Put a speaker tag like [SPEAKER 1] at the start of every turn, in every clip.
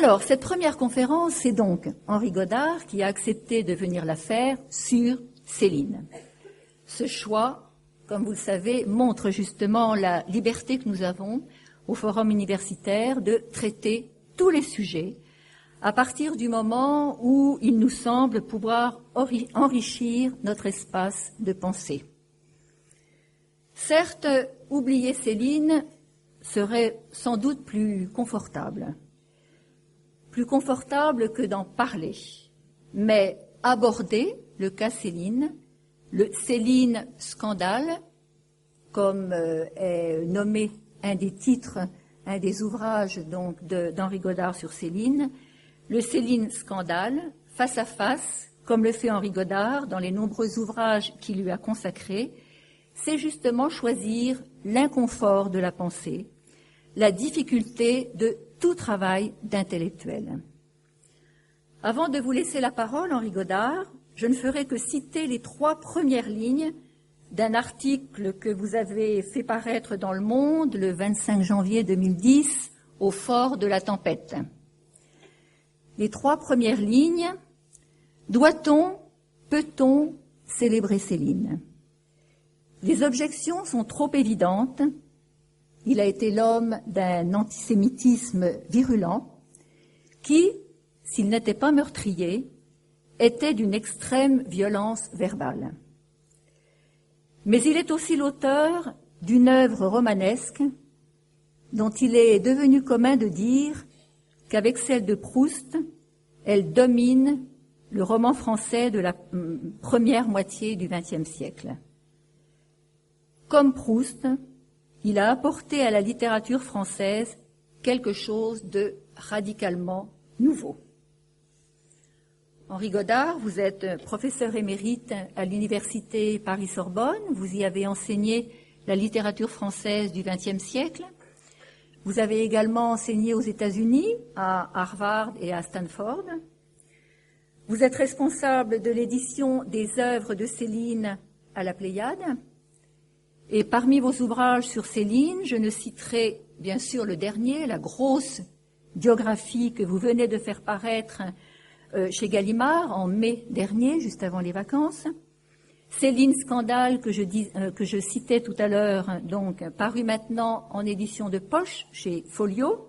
[SPEAKER 1] Alors, cette première conférence, c'est donc Henri Godard qui a accepté de venir la faire sur Céline. Ce choix, comme vous le savez, montre justement la liberté que nous avons au Forum universitaire de traiter tous les sujets à partir du moment où il nous semble pouvoir enrichir notre espace de pensée. Certes, oublier Céline serait sans doute plus confortable que d'en parler, mais aborder le cas Céline, le Céline scandale, comme est nommé un des titres, un des ouvrages donc d'Henri Godard sur Céline, le Céline scandale, face à face, comme le fait Henri Godard dans les nombreux ouvrages qu'il lui a consacrés, c'est justement choisir l'inconfort de la pensée, la difficulté de tout travail d'intellectuel. Avant de vous laisser la parole, Henri Godard, je ne ferai que citer les 3 premières lignes d'un article que vous avez fait paraître dans Le Monde le 25 janvier 2010 au fort de la tempête. Les 3 premières lignes, doit-on, peut-on célébrer Céline ? Les objections sont trop évidentes. Il a été l'homme d'un antisémitisme virulent qui, s'il n'était pas meurtrier, était d'une extrême violence verbale. Mais il est aussi l'auteur d'une œuvre romanesque dont il est devenu commun de dire qu'avec celle de Proust, elle domine le roman français de la première moitié du XXe siècle. Comme Proust, il a apporté à la littérature française quelque chose de radicalement nouveau. Henri Godard, vous êtes professeur émérite à l'université Paris-Sorbonne, vous y avez enseigné la littérature française du XXe siècle. Vous avez également enseigné aux États-Unis, à Harvard et à Stanford. Vous êtes responsable de l'édition des œuvres de Céline à la Pléiade. Et parmi vos ouvrages sur Céline, je ne citerai bien sûr le dernier, la grosse biographie que vous venez de faire paraître chez Gallimard en mai dernier, juste avant les vacances. Céline scandale que je citais tout à l'heure, donc paru maintenant en édition de poche chez Folio.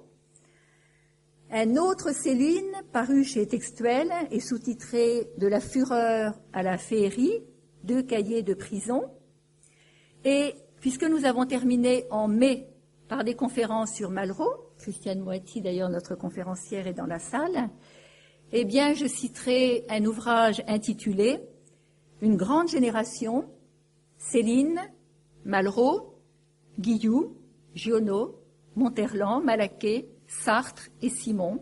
[SPEAKER 1] Un autre Céline paru chez Textuel et sous-titré De la fureur à la féerie, 2 cahiers de prison. Et puisque nous avons terminé en mai par des conférences sur Malraux, Christiane Moati d'ailleurs notre conférencière est dans la salle, eh bien je citerai un ouvrage intitulé Une grande génération, Céline, Malraux, Guillou, Giono, Monterland, Malaquais, Sartre et Simon,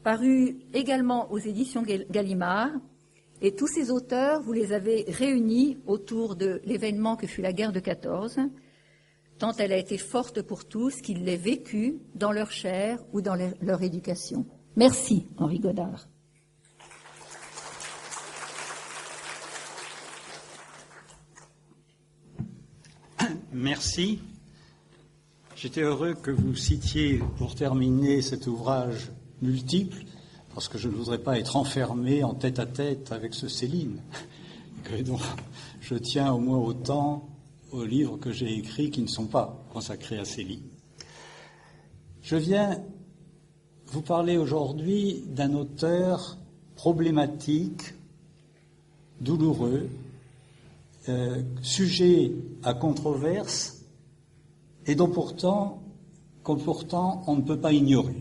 [SPEAKER 1] paru également aux éditions Gallimard. Et tous ces auteurs, vous les avez réunis autour de l'événement que fut la guerre de 14, tant elle a été forte pour tous qu'ils l'aient vécue dans leur chair ou dans leur éducation. Merci, Henri Godard.
[SPEAKER 2] Merci. J'étais heureux que vous citiez, pour terminer, cet ouvrage multiple, parce que je ne voudrais pas être enfermé en tête-à-tête avec ce Céline. Et donc, je tiens au moins autant aux livres que j'ai écrits qui ne sont pas consacrés à Céline. Je viens vous parler aujourd'hui d'un auteur problématique, douloureux, sujet à controverse et dont pourtant on ne peut pas ignorer.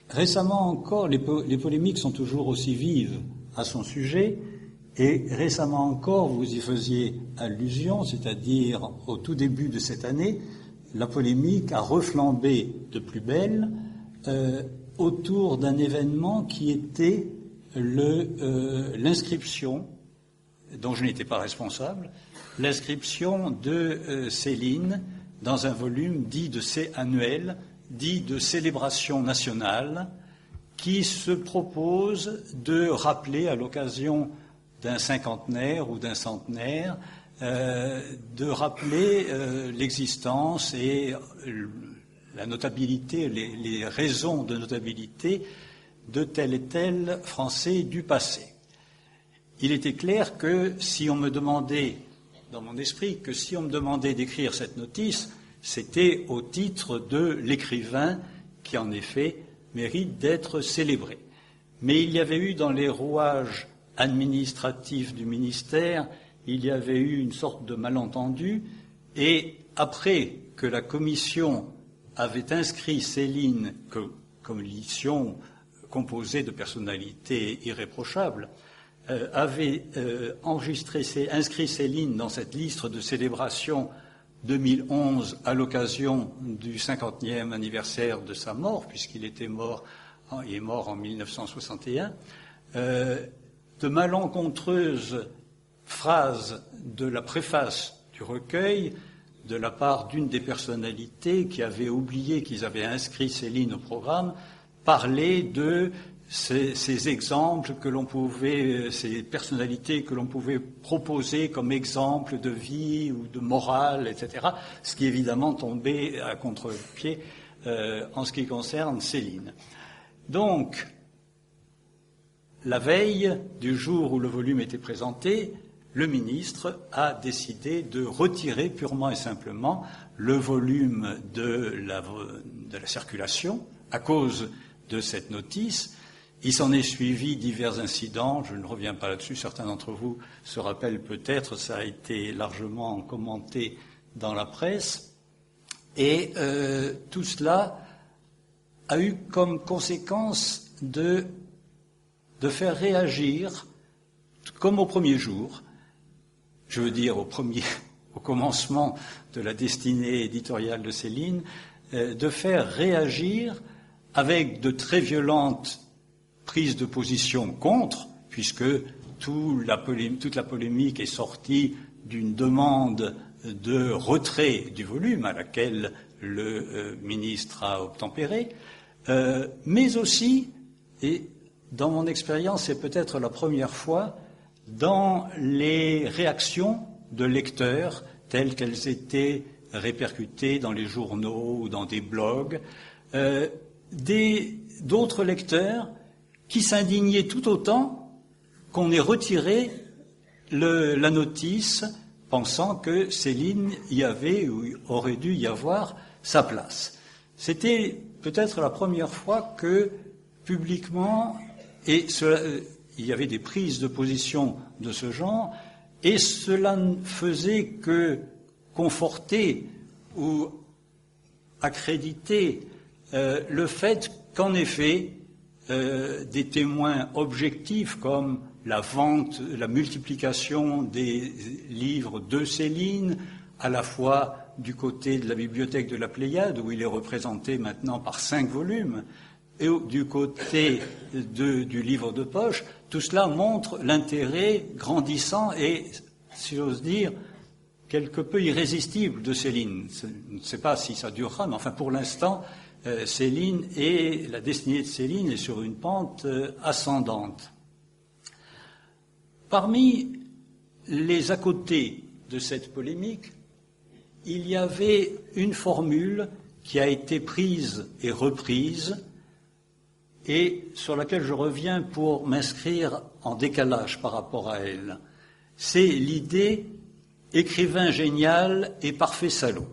[SPEAKER 2] Récemment encore, les polémiques sont toujours aussi vives à son sujet, et récemment encore, vous y faisiez allusion, c'est-à-dire au tout début de cette année, la polémique a reflambé de plus belle autour d'un événement qui était l'inscription, dont je n'étais pas responsable, l'inscription de Céline dans un volume dit annuel, dit de célébration nationale, qui se propose de rappeler, à l'occasion d'un cinquantenaire ou d'un centenaire, de rappeler l'existence et la notabilité, les raisons de notabilité de tel et tel Français du passé. Il était clair que si on me demandait, dans mon esprit, que si on me demandait d'écrire cette notice, c'était au titre de l'écrivain qui, en effet, mérite d'être célébré. Mais il y avait eu dans les rouages administratifs du ministère, il y avait eu une sorte de malentendu, et après que la commission avait inscrit Céline comme édition composée de personnalités irréprochables, avait inscrit Céline dans cette liste de célébration 2011 à l'occasion du 50e anniversaire de sa mort, puisqu'il est mort en 1961, de malencontreuses phrases de la préface du recueil de la part d'une des personnalités qui avait oublié qu'ils avaient inscrit Céline au programme, parlaient de ces exemples que l'on pouvait, ces personnalités que l'on pouvait proposer comme exemples de vie ou de morale, etc., ce qui évidemment tombait à contre-pied en ce qui concerne Céline. Donc, la veille du jour où le volume était présenté, le ministre a décidé de retirer purement et simplement le volume de la circulation à cause de cette notice. Il s'en est suivi divers incidents, je ne reviens pas là-dessus, certains d'entre vous se rappellent peut-être, ça a été largement commenté dans la presse, et tout cela a eu comme conséquence de faire réagir, comme au premier jour, je veux dire au commencement de la destinée éditoriale de Céline, de faire réagir avec de très violentes prises de position contre, puisque toute la polémique est sortie d'une demande de retrait du volume à laquelle le ministre a obtempéré, mais aussi, et dans mon expérience, c'est peut-être la première fois, dans les réactions de lecteurs telles qu'elles étaient répercutées dans les journaux ou dans des blogs, d'autres lecteurs qui s'indignaient tout autant qu'on ait retiré la notice, pensant que Céline y avait ou aurait dû y avoir sa place. C'était peut-être la première fois que, publiquement, il y avait des prises de position de ce genre, et cela ne faisait que conforter ou accréditer le fait qu'en effet, des témoins objectifs comme la vente, la multiplication des livres de Céline, à la fois du côté de la bibliothèque de la Pléiade, où il est représenté maintenant par 5 volumes, et du côté du livre de poche, tout cela montre l'intérêt grandissant et, si j'ose dire, quelque peu irrésistible de Céline. Je ne sais pas si ça durera, mais enfin pour l'instant, Céline et la destinée de Céline est sur une pente ascendante. Parmi les à côté de cette polémique, il y avait une formule qui a été prise et reprise et sur laquelle je reviens pour m'inscrire en décalage par rapport à elle. C'est l'idée écrivain génial et parfait salaud.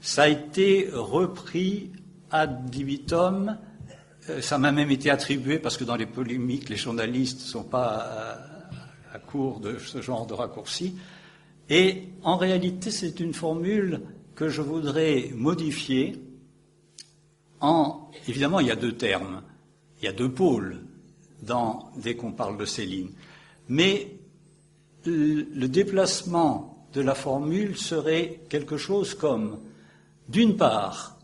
[SPEAKER 2] Ça a été repris ad libitum, ça m'a même été attribué parce que dans les polémiques, les journalistes ne sont pas à court de ce genre de raccourcis. Et en réalité, c'est une formule que je voudrais modifier évidemment, il y a 2 termes, il y a 2 pôles dès qu'on parle de Céline. Mais le déplacement de la formule serait quelque chose comme, d'une part,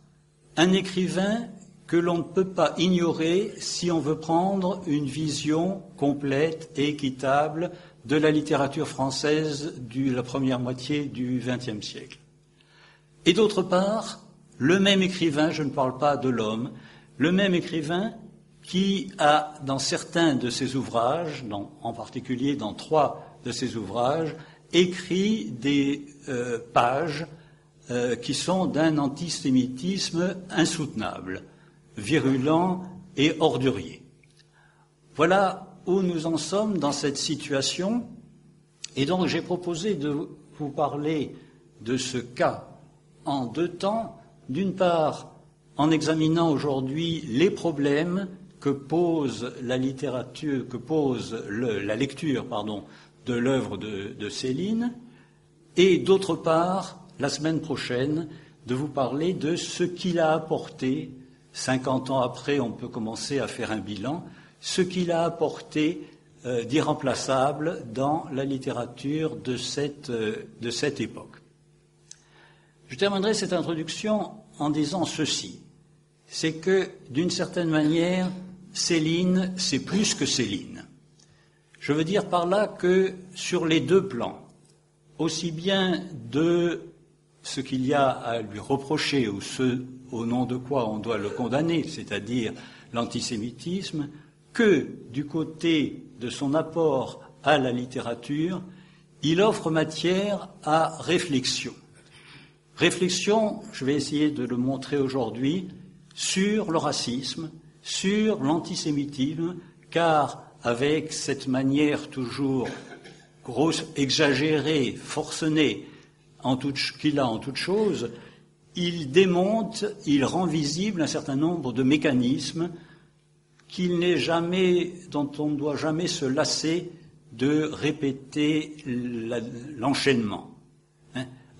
[SPEAKER 2] un écrivain que l'on ne peut pas ignorer si on veut prendre une vision complète et équitable de la littérature française de la première moitié du XXe siècle. Et d'autre part, le même écrivain, je ne parle pas de l'homme, le même écrivain qui a, dans certains de ses ouvrages, en particulier dans 3 de ses ouvrages, écrit des pages qui sont d'un antisémitisme insoutenable, virulent et ordurier. Voilà où nous en sommes dans cette situation, et donc j'ai proposé de vous parler de ce cas en deux temps, d'une part en examinant aujourd'hui les problèmes que pose la littérature, que pose la lecture de l'œuvre de Céline, et d'autre part, la semaine prochaine, de vous parler de ce qu'il a apporté, 50 ans après, on peut commencer à faire un bilan, ce qu'il a apporté d'irremplaçable dans la littérature de cette époque. Je terminerai cette introduction en disant ceci, c'est que, d'une certaine manière, Céline, c'est plus que Céline. Je veux dire par là que sur les deux plans, aussi bien de ce qu'il y a à lui reprocher ou ce au nom de quoi on doit le condamner, c'est-à-dire l'antisémitisme, que du côté de son apport à la littérature, il offre matière à réflexion. Réflexion, je vais essayer de le montrer aujourd'hui, sur le racisme, sur l'antisémitisme, car avec cette manière toujours grosse, exagérée, forcenée qu'il a en toute chose, il démonte, il rend visible un certain nombre de mécanismes dont on ne doit jamais se lasser de répéter l'enchaînement.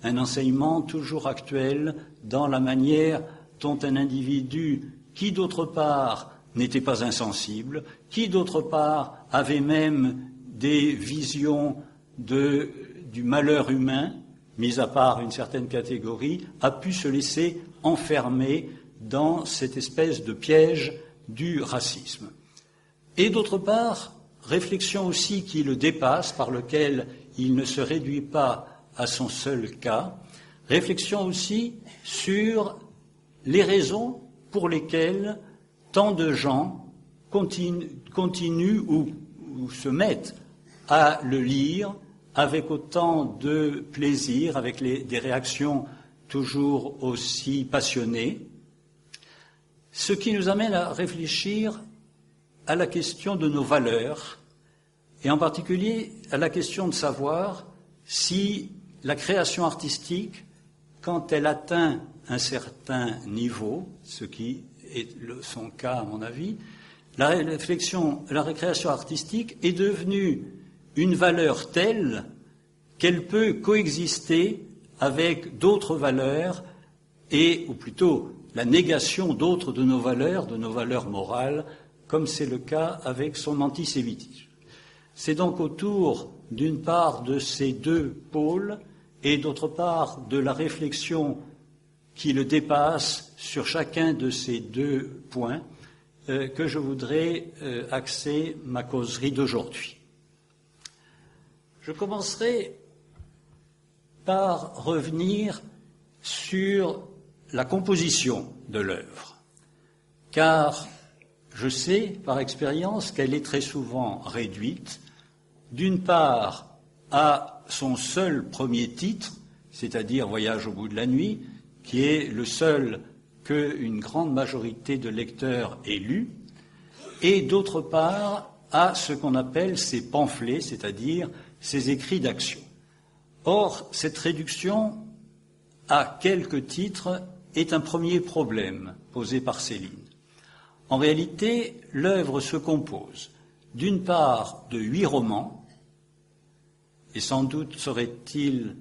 [SPEAKER 2] Un enseignement toujours actuel dans la manière dont un individu qui, d'autre part, n'était pas insensible, qui, d'autre part, avait même des visions du malheur humain, mis à part une certaine catégorie, a pu se laisser enfermer dans cette espèce de piège du racisme. Et d'autre part, réflexion aussi qui le dépasse, par lequel il ne se réduit pas à son seul cas, réflexion aussi sur les raisons pour lesquelles tant de gens continuent ou se mettent à le lire avec autant de plaisir, avec des réactions toujours aussi passionnées, ce qui nous amène à réfléchir à la question de nos valeurs, et en particulier à la question de savoir si la création artistique, quand elle atteint un certain niveau, ce qui est son cas à mon avis, la création artistique est devenue une valeur telle qu'elle peut coexister avec d'autres valeurs ou plutôt la négation d'autres de nos valeurs morales, comme c'est le cas avec son antisémitisme. C'est donc autour, d'une part, de ces deux pôles et d'autre part de la réflexion qui le dépasse sur chacun de ces deux points que je voudrais axer ma causerie d'aujourd'hui. Je commencerai par revenir sur la composition de l'œuvre, car je sais par expérience qu'elle est très souvent réduite, d'une part à son seul premier titre, c'est-à-dire Voyage au bout de la nuit, qui est le seul qu'une grande majorité de lecteurs ait lu, et d'autre part à ce qu'on appelle ses pamphlets, c'est-à-dire ses écrits d'action. Or, cette réduction à quelques titres est un premier problème posé par Céline. En réalité, l'œuvre se compose d'une part de 8 romans, et sans doute serait-il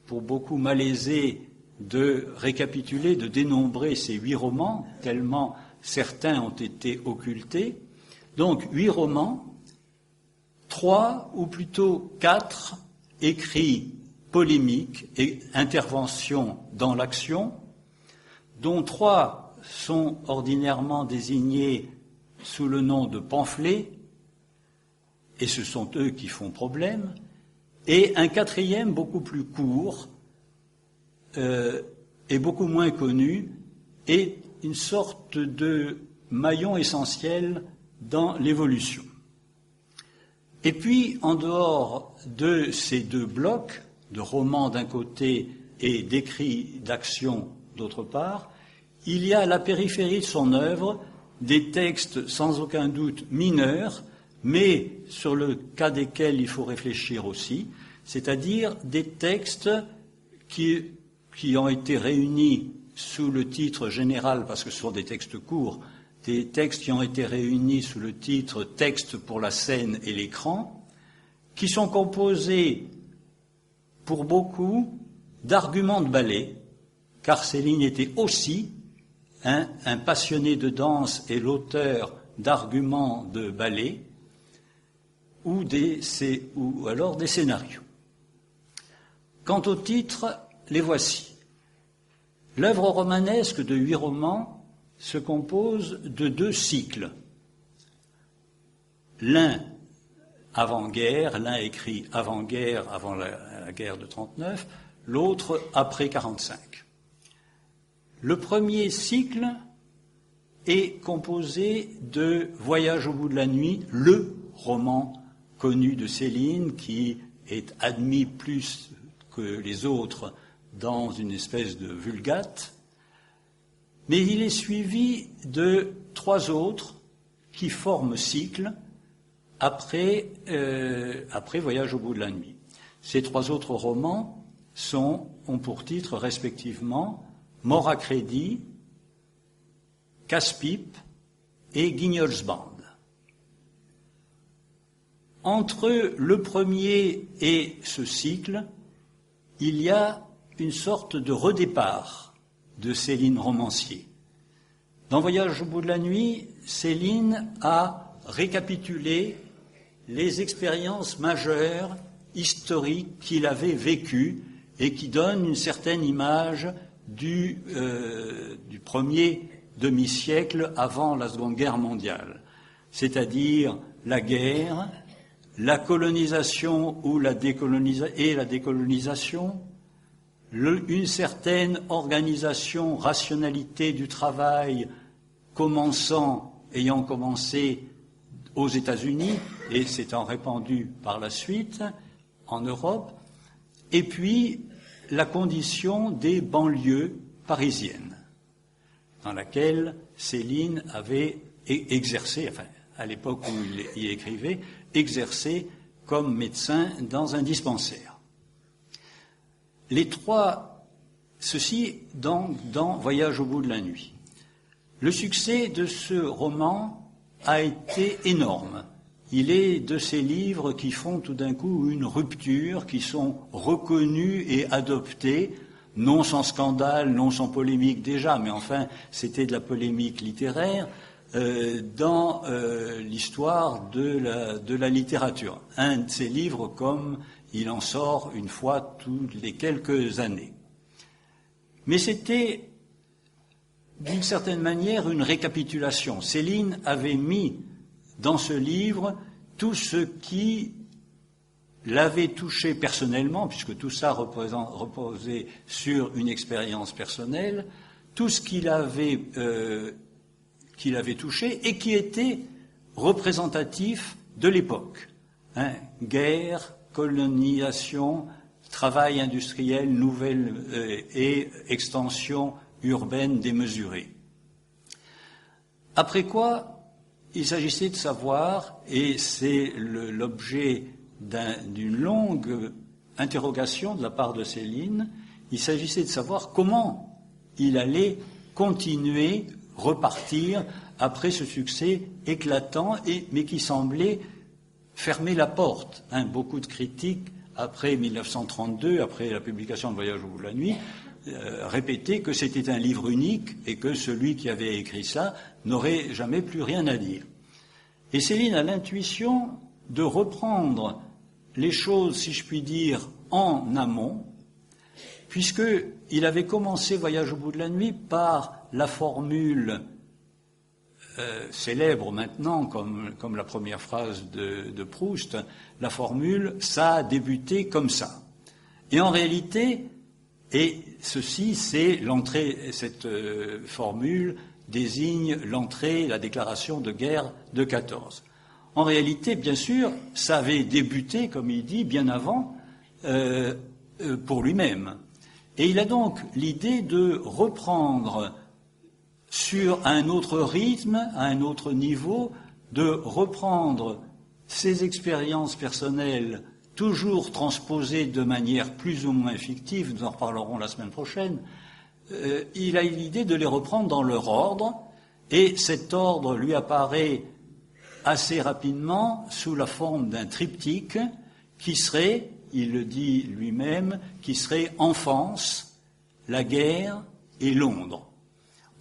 [SPEAKER 2] pour beaucoup malaisé de récapituler, de dénombrer ces 8 romans, tellement certains ont été occultés. Donc 8 romans, 3 ou plutôt 4 écrits polémiques et interventions dans l'action, dont 3 sont ordinairement désignés sous le nom de pamphlets, et ce sont eux qui font problème, et un 4e beaucoup plus court et beaucoup moins connu, est une sorte de maillon essentiel dans l'évolution. Et puis, en dehors de ces 2 blocs, de romans d'un côté et d'écrits d'action d'autre part, il y a à la périphérie de son œuvre des textes sans aucun doute mineurs, mais sur le cas desquels il faut réfléchir aussi, c'est-à-dire des textes qui ont été réunis sous le titre général, parce que ce sont des textes courts, des textes qui ont été réunis sous le titre « Texte pour la scène et l'écran », qui sont composés pour beaucoup d'arguments de ballet, car Céline était aussi un passionné de danse et l'auteur d'arguments de ballet, ou alors des scénarios. Quant aux titres, les voici. L'œuvre romanesque de 8 romans se compose de 2 cycles. L'un avant-guerre, l'un écrit avant-guerre, avant la guerre de 39, l'autre après 45. Le premier cycle est composé de Voyage au bout de la nuit, le roman connu de Céline, qui est admis plus que les autres dans une espèce de vulgate, mais il est suivi de 3 autres qui forment cycle après Voyage au bout de la nuit. Ces 3 autres romans ont pour titre respectivement Mort à crédit, Casse-pipe et Guignolsband. Entre le premier et ce cycle, il y a une sorte de redépart de Céline romancier. Dans Voyage au bout de la nuit, Céline a récapitulé les expériences majeures, historiques qu'il avait vécues et qui donnent une certaine image du premier demi-siècle avant la Seconde Guerre mondiale, c'est-à-dire la guerre, la colonisation ou la décolonisation, une certaine organisation, rationalité du travail ayant commencé aux États-Unis et s'étant répandu par la suite en Europe, et puis la condition des banlieues parisiennes, dans laquelle Céline avait exercé, enfin à l'époque où il y écrivait, exercé comme médecin dans un dispensaire. Ceci dans Voyage au bout de la nuit. Le succès de ce roman a été énorme. Il est de ces livres qui font tout d'un coup une rupture, qui sont reconnus et adoptés, non sans scandale, non sans polémique déjà, mais enfin c'était de la polémique littéraire, dans l'histoire de la littérature. Un de ces livres comme il en sort une fois toutes les quelques années. Mais c'était d'une certaine manière une récapitulation. Céline avait mis dans ce livre tout ce qui l'avait touché personnellement, puisque tout ça reposait sur une expérience personnelle, tout ce qu'il avait touché et qui était représentatif de l'époque. Guerre, colonisation, travail industriel, nouvelle et extension urbaine démesurée. Après quoi, il s'agissait de savoir, et c'est l'objet d'une longue interrogation de la part de Céline, il s'agissait de savoir comment il allait continuer, repartir après ce succès éclatant, mais qui semblait fermer la porte. Beaucoup de critiques, après 1932, après la publication de Voyage au bout de la nuit, répétaient que c'était un livre unique et que celui qui avait écrit ça n'aurait jamais plus rien à dire. Et Céline a l'intuition de reprendre les choses, si je puis dire, en amont, puisqu'il avait commencé Voyage au bout de la nuit par la formule célèbre maintenant, comme la première phrase de Proust, la formule « ça a débuté comme ça ». Et en réalité, cette formule désigne l'entrée, la déclaration de guerre de 14. En réalité, bien sûr, ça avait débuté, comme il dit, bien avant, pour lui-même. Et il a donc l'idée de reprendre sur un autre rythme, à un autre niveau, de reprendre ses expériences personnelles, toujours transposées de manière plus ou moins fictive, nous en reparlerons la semaine prochaine. Il a l'idée de les reprendre dans leur ordre, et cet ordre lui apparaît assez rapidement sous la forme d'un triptyque qui serait, il le dit lui-même, qui serait Enfance, la guerre et Londres.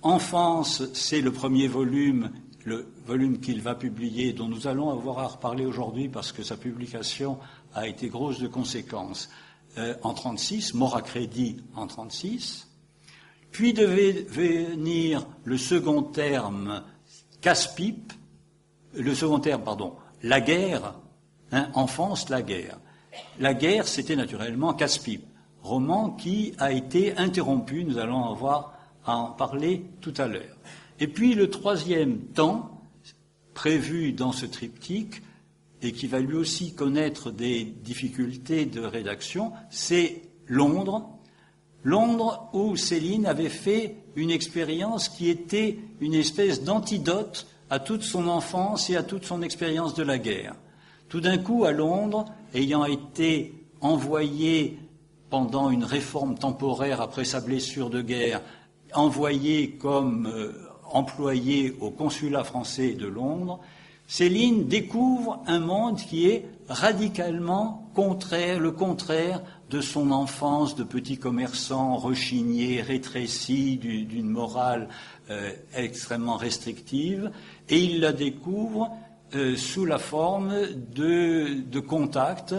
[SPEAKER 2] Enfance, c'est le premier volume, le volume qu'il va publier, dont nous allons avoir à reparler aujourd'hui parce que sa publication a été grosse de conséquences, en 1936, Mort à crédit en 1936. Puis devait venir le second terme, Casse-pipe, la guerre, Enfance, la guerre. La guerre, c'était naturellement Casse-pipe, roman qui a été interrompu, nous allons avoir à en parler tout à l'heure. Et puis le troisième temps, prévu dans ce triptyque, et qui va lui aussi connaître des difficultés de rédaction, c'est Londres. Londres où Céline avait fait une expérience qui était une espèce d'antidote à toute son enfance et à toute son expérience de la guerre. Tout d'un coup, à Londres, ayant été envoyé pendant une réforme temporaire après sa blessure de guerre, envoyé comme employé au consulat français de Londres, Céline découvre un monde qui est radicalement le contraire de son enfance de petit commerçant rechigné, rétréci, d'une morale extrêmement restrictive, et il la découvre sous la forme de contact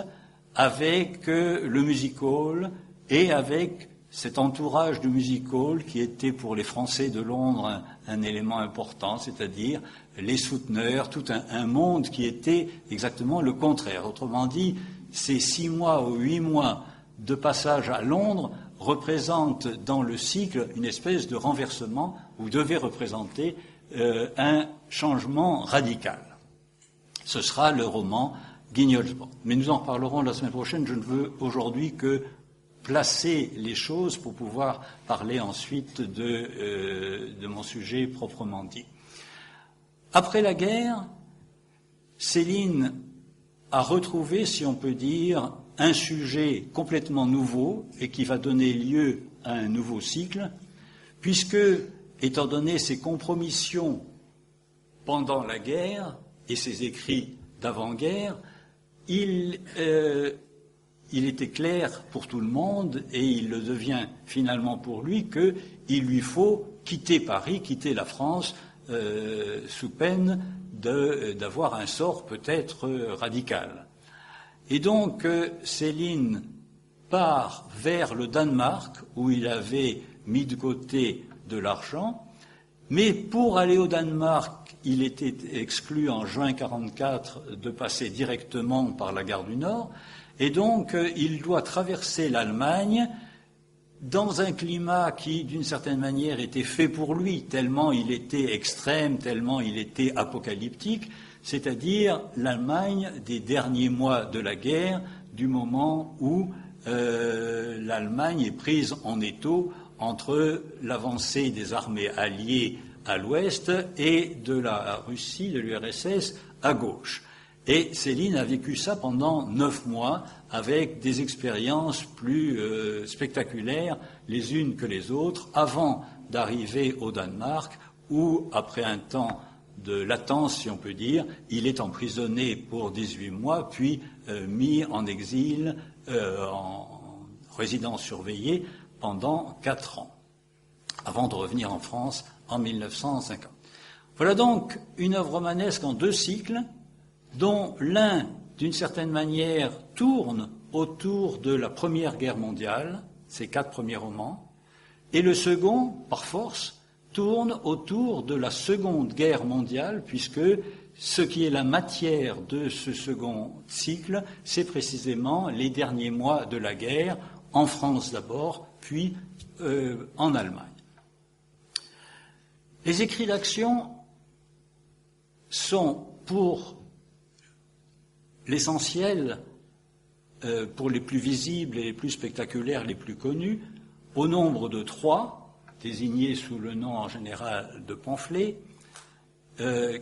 [SPEAKER 2] avec le music hall et avec cet entourage du music hall qui était pour les Français de Londres un élément important, c'est-à-dire les souteneurs, tout un monde qui était exactement le contraire. Autrement dit, ces 6 mois ou 8 mois de passage à Londres représentent dans le cycle une espèce de renversement ou devaient représenter un changement radical. Ce sera le roman Guignol's Band. Mais nous en reparlerons la semaine prochaine. Je ne veux aujourd'hui que placer les choses pour pouvoir parler ensuite de mon sujet proprement dit. Après la guerre, Céline a retrouvé, si on peut dire, un sujet complètement nouveau et qui va donner lieu à un nouveau cycle, puisque, étant donné ses compromissions pendant la guerre et ses écrits d'avant-guerre, il était clair pour tout le monde, et il le devient finalement pour lui, qu'il lui faut quitter Paris, quitter la France, sous peine d'avoir un sort peut-être radical. Et donc Céline part vers le Danemark, où il avait mis de côté de l'argent, mais pour aller au Danemark, il était exclu en juin 1944 de passer directement par la gare du Nord, et donc il doit traverser l'Allemagne dans un climat qui, d'une certaine manière, était fait pour lui, tellement il était extrême, tellement il était apocalyptique, c'est-à-dire l'Allemagne des derniers mois de la guerre, du moment où l'Allemagne est prise en étau entre l'avancée des armées alliées à l'ouest et de la Russie, de l'URSS, à gauche. Et Céline a vécu ça pendant 9 mois avec des expériences plus spectaculaires les unes que les autres avant d'arriver au Danemark où, après un temps de latence, si on peut dire, il est emprisonné pour 18 mois puis mis en exil en résidence surveillée pendant 4 ans avant de revenir en France en 1950. Voilà donc une œuvre romanesque en 2 cycles dont l'un, d'une certaine manière, tourne autour de la Première Guerre mondiale, ces 4 premiers romans, et le second, par force, tourne autour de la Seconde Guerre mondiale, puisque ce qui est la matière de ce second cycle, c'est précisément les derniers mois de la guerre, en France d'abord, puis en Allemagne. Les écrits d'action sont, pour l'essentiel, pour les plus visibles et les plus spectaculaires, les plus connus, au nombre de 3, désignés sous le nom en général de pamphlets,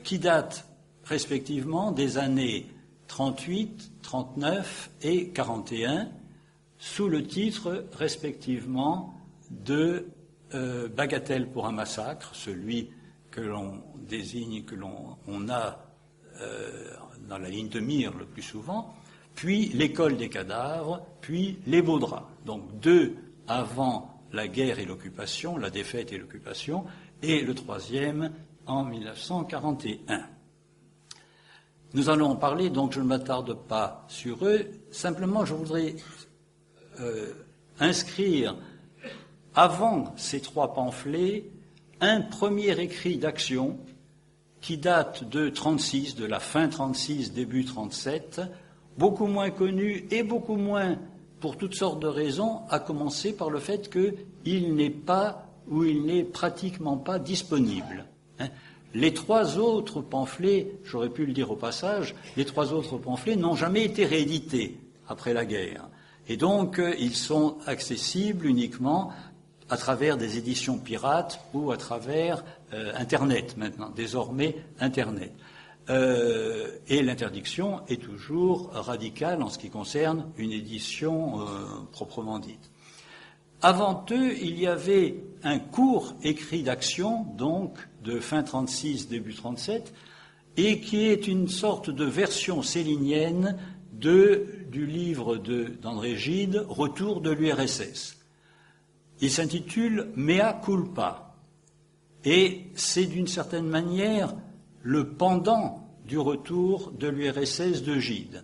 [SPEAKER 2] qui datent respectivement des années 38, 39 et 41, sous le titre respectivement de Bagatelle pour un massacre, celui que l'on désigne, que l'on a dans la ligne de mire le plus souvent, puis L'école des cadavres, puis Les beaux draps. Donc 2 avant la guerre et l'occupation, la défaite et l'occupation, et le 3e en 1941. Nous allons en parler, donc je ne m'attarde pas sur eux. Simplement, je voudrais inscrire, avant ces 3 pamphlets, un premier écrit d'action qui date de 36, de la fin 36, début 37, beaucoup moins connu et beaucoup moins, pour toutes sortes de raisons, à commencer par le fait qu'il n'est pas, ou il n'est pratiquement pas disponible. Les 3 autres pamphlets, j'aurais pu le dire au passage, les 3 autres pamphlets n'ont jamais été réédités après la guerre. Et donc, ils sont accessibles uniquement à travers des éditions pirates ou à travers Internet maintenant, désormais Internet. Et l'interdiction est toujours radicale en ce qui concerne une édition proprement dite. Avant eux, il y avait un court écrit d'action, donc de fin 36, début 37, et qui est une sorte de version célinienne du livre d'André Gide, Retour de l'URSS. Il s'intitule Mea culpa, et c'est d'une certaine manière le pendant du retour de l'URSS de Gide.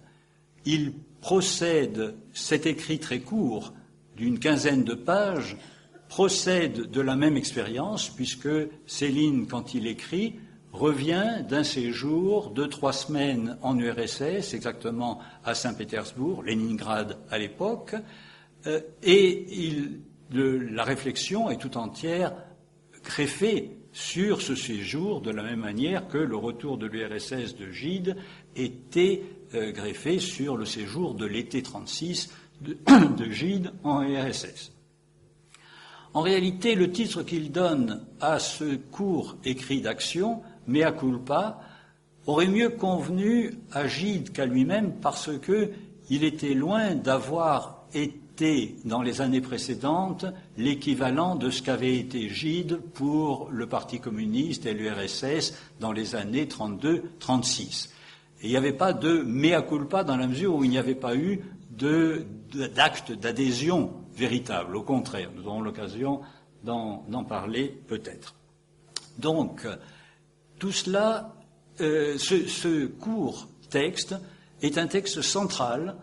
[SPEAKER 2] Il procède, cet écrit très court, d'une quinzaine de pages, procède de la même expérience, puisque Céline, quand il écrit, revient d'un séjour de 3 semaines en URSS, exactement à Saint-Pétersbourg, Leningrad à l'époque, et la réflexion est tout entière greffée sur ce séjour, de la même manière que le retour de l'URSS de Gide était greffé sur le séjour de l'été 36 de Gide en URSS. En réalité, le titre qu'il donne à ce court écrit d'action, Mea culpa, aurait mieux convenu à Gide qu'à lui-même parce qu'il était loin d'avoir été, dans les années précédentes, l'équivalent de ce qu'avait été Gide pour le Parti communiste et l'URSS dans les années 32-36. Et il n'y avait pas de mea culpa dans la mesure où il n'y avait pas eu d'acte d'adhésion véritable. Au contraire, nous aurons l'occasion d'en parler peut-être. Donc, tout cela, ce court texte est un texte central,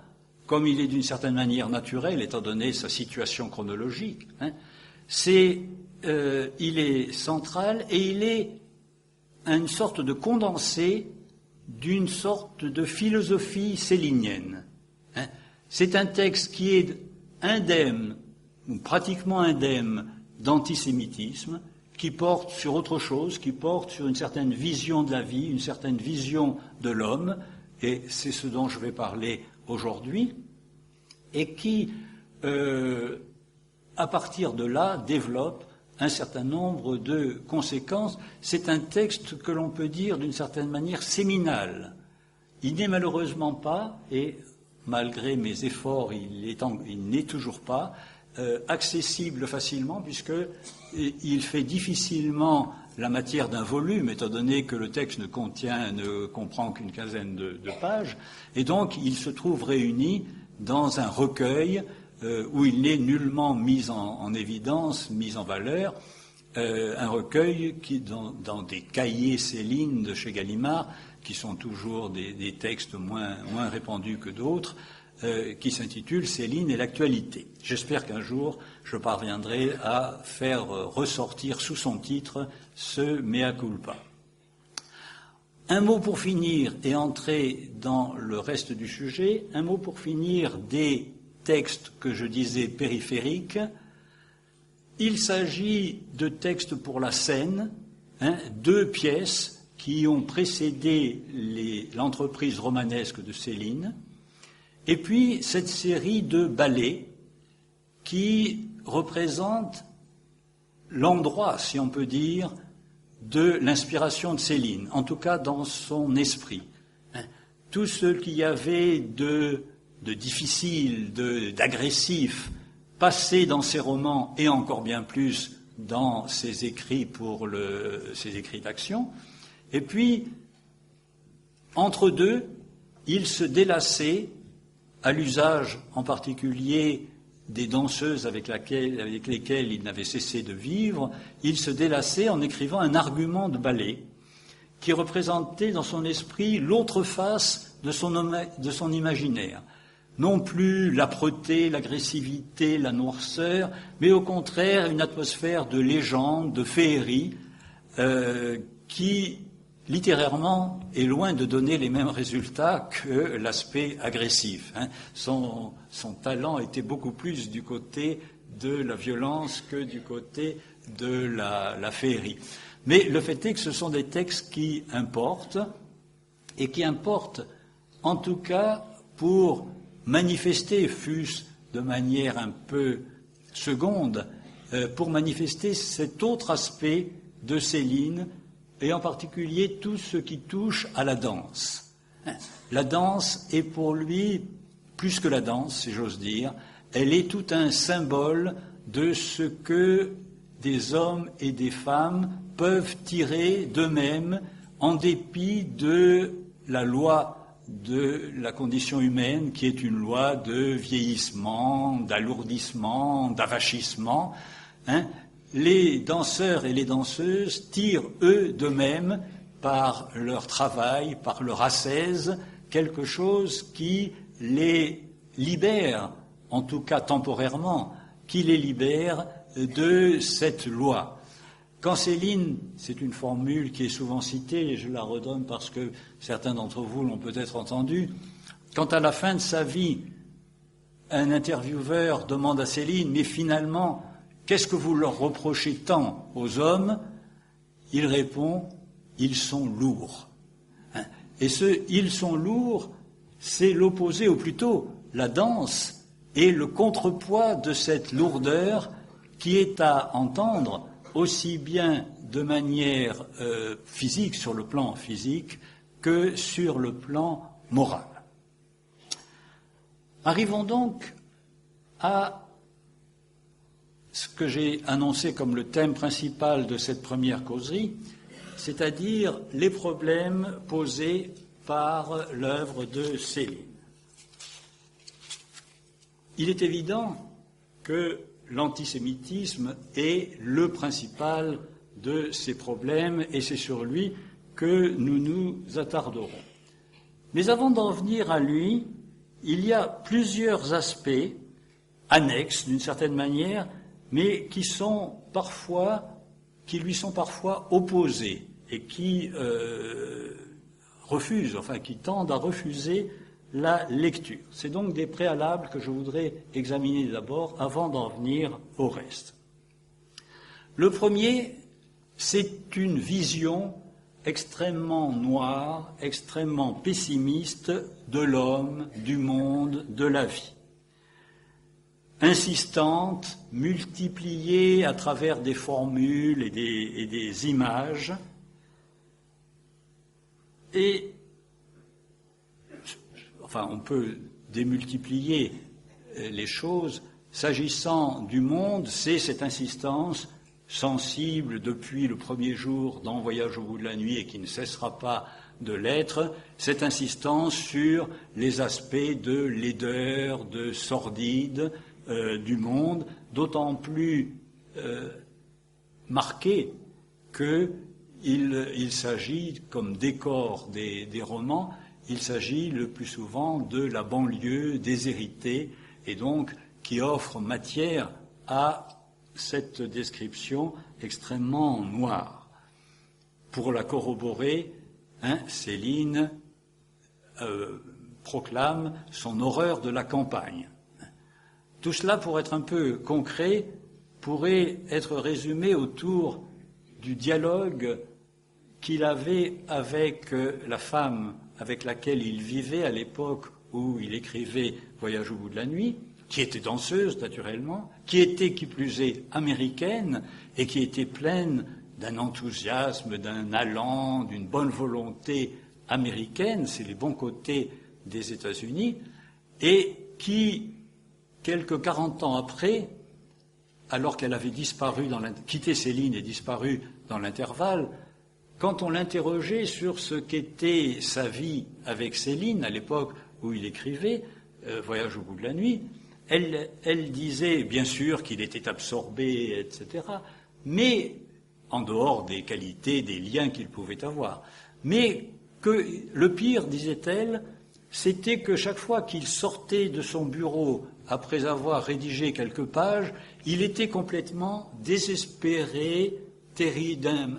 [SPEAKER 2] comme il est d'une certaine manière naturel, étant donné sa situation chronologique. Il est central et il est une sorte de condensé d'une sorte de philosophie célinienne. C'est un texte qui est indemne, ou pratiquement indemne, d'antisémitisme, qui porte sur autre chose, qui porte sur une certaine vision de la vie, une certaine vision de l'homme, et c'est ce dont je vais parler aujourd'hui, et qui, à partir de là, développe un certain nombre de conséquences. C'est un texte que l'on peut dire d'une certaine manière séminal. Il n'est malheureusement pas, et malgré mes efforts, il n'est toujours pas accessible facilement, puisqu'il fait difficilement la matière d'un volume, étant donné que le texte ne comprend qu'une quinzaine de pages, et donc il se trouve réuni dans un recueil où il n'est nullement mis en évidence, mis en valeur, un recueil qui, dans des cahiers Céline de chez Gallimard, qui sont toujours des textes moins répandus que d'autres, qui s'intitule Céline et l'actualité. J'espère qu'un jour je parviendrai à faire ressortir sous son titre ce mea culpa. Un mot pour finir et entrer dans le reste du sujet, un mot pour finir des textes que je disais périphériques. Il s'agit de textes pour la scène, 2 pièces qui ont précédé l'entreprise romanesque de Céline, et puis cette série de ballets qui représente l'endroit, si on peut dire, de l'inspiration de Céline, en tout cas dans son esprit. Tout ce qu'il y avait de difficile, d'agressif, passé dans ses romans et encore bien plus dans ses écrits ses écrits d'action. Et puis, entre deux, il se délassait, à l'usage en particulier des danseuses avec lesquelles il n'avait cessé de vivre, il se délassait en écrivant un argument de ballet qui représentait dans son esprit l'autre face de son imaginaire. Non plus l'âpreté, l'agressivité, la noirceur, mais au contraire une atmosphère de légende, de féerie, qui, littérairement, est loin de donner les mêmes résultats que l'aspect agressif. Son talent était beaucoup plus du côté de la violence que du côté de la féerie. Mais le fait est que ce sont des textes qui importent, et qui importent en tout cas pour manifester, fût-ce de manière un peu seconde, pour manifester cet autre aspect de Céline, et en particulier tout ce qui touche à la danse. La danse est pour lui, plus que la danse, si j'ose dire, elle est tout un symbole de ce que des hommes et des femmes peuvent tirer d'eux-mêmes en dépit de la loi de la condition humaine, qui est une loi de vieillissement, d'alourdissement, d'avachissement. Les danseurs et les danseuses tirent, eux, d'eux-mêmes, par leur travail, par leur ascèse, quelque chose qui les libère, en tout cas temporairement, qui les libère de cette loi. Quand Céline, c'est une formule qui est souvent citée, et je la redonne parce que certains d'entre vous l'ont peut-être entendue, quand à la fin de sa vie, un intervieweur demande à Céline, mais finalement, qu'est-ce que vous leur reprochez tant aux hommes? Il répond, ils sont lourds. Et ce « ils sont lourds », c'est l'opposé, ou plutôt la danse est le contrepoids de cette lourdeur qui est à entendre aussi bien de manière physique, sur le plan physique, que sur le plan moral. Arrivons donc à ce que j'ai annoncé comme le thème principal de cette première causerie, c'est-à-dire les problèmes posés par l'œuvre de Céline. Il est évident que l'antisémitisme est le principal de ces problèmes et c'est sur lui que nous nous attarderons. Mais avant d'en venir à lui, il y a plusieurs aspects annexes d'une certaine manière, mais qui lui sont parfois opposés et qui qui tendent à refuser la lecture. C'est donc des préalables que je voudrais examiner d'abord avant d'en venir au reste. Le premier, c'est une vision extrêmement noire, extrêmement pessimiste de l'homme, du monde, de la vie. Insistante, multipliée à travers des formules et des images. Et on peut démultiplier les choses. S'agissant du monde, c'est cette insistance sensible depuis le premier jour dans Voyage au bout de la nuit et qui ne cessera pas de l'être, cette insistance sur les aspects de laideur, de sordide du monde, d'autant plus marqué qu'il s'agit, comme décor des romans, il s'agit le plus souvent de la banlieue déshéritée et donc qui offre matière à cette description extrêmement noire. Pour la corroborer, Céline proclame son horreur de la campagne. Tout cela, pour être un peu concret, pourrait être résumé autour du dialogue qu'il avait avec la femme avec laquelle il vivait à l'époque où il écrivait Voyage au bout de la nuit, qui était danseuse naturellement, qui était qui plus est américaine et qui était pleine d'un enthousiasme, d'un allant, d'une bonne volonté américaine, c'est les bons côtés des États-Unis, et qui, quelques 40 ans après, alors qu'elle avait quitté Céline et disparu dans l'intervalle, quand on l'interrogeait sur ce qu'était sa vie avec Céline, à l'époque où il écrivait Voyage au bout de la nuit, elle disait bien sûr qu'il était absorbé, etc., mais en dehors des qualités, des liens qu'il pouvait avoir. Mais que le pire, disait-elle, c'était que chaque fois qu'il sortait de son bureau après avoir rédigé quelques pages, il était complètement désespéré,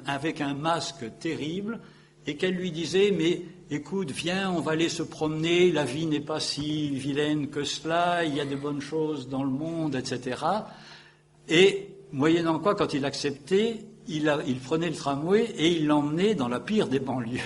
[SPEAKER 2] avec un masque terrible, et qu'elle lui disait « Mais écoute, viens, on va aller se promener, la vie n'est pas si vilaine que cela, il y a de bonnes choses dans le monde, etc. » Et moyennant quoi, quand il acceptait, il prenait le tramway et il l'emmenait dans la pire des banlieues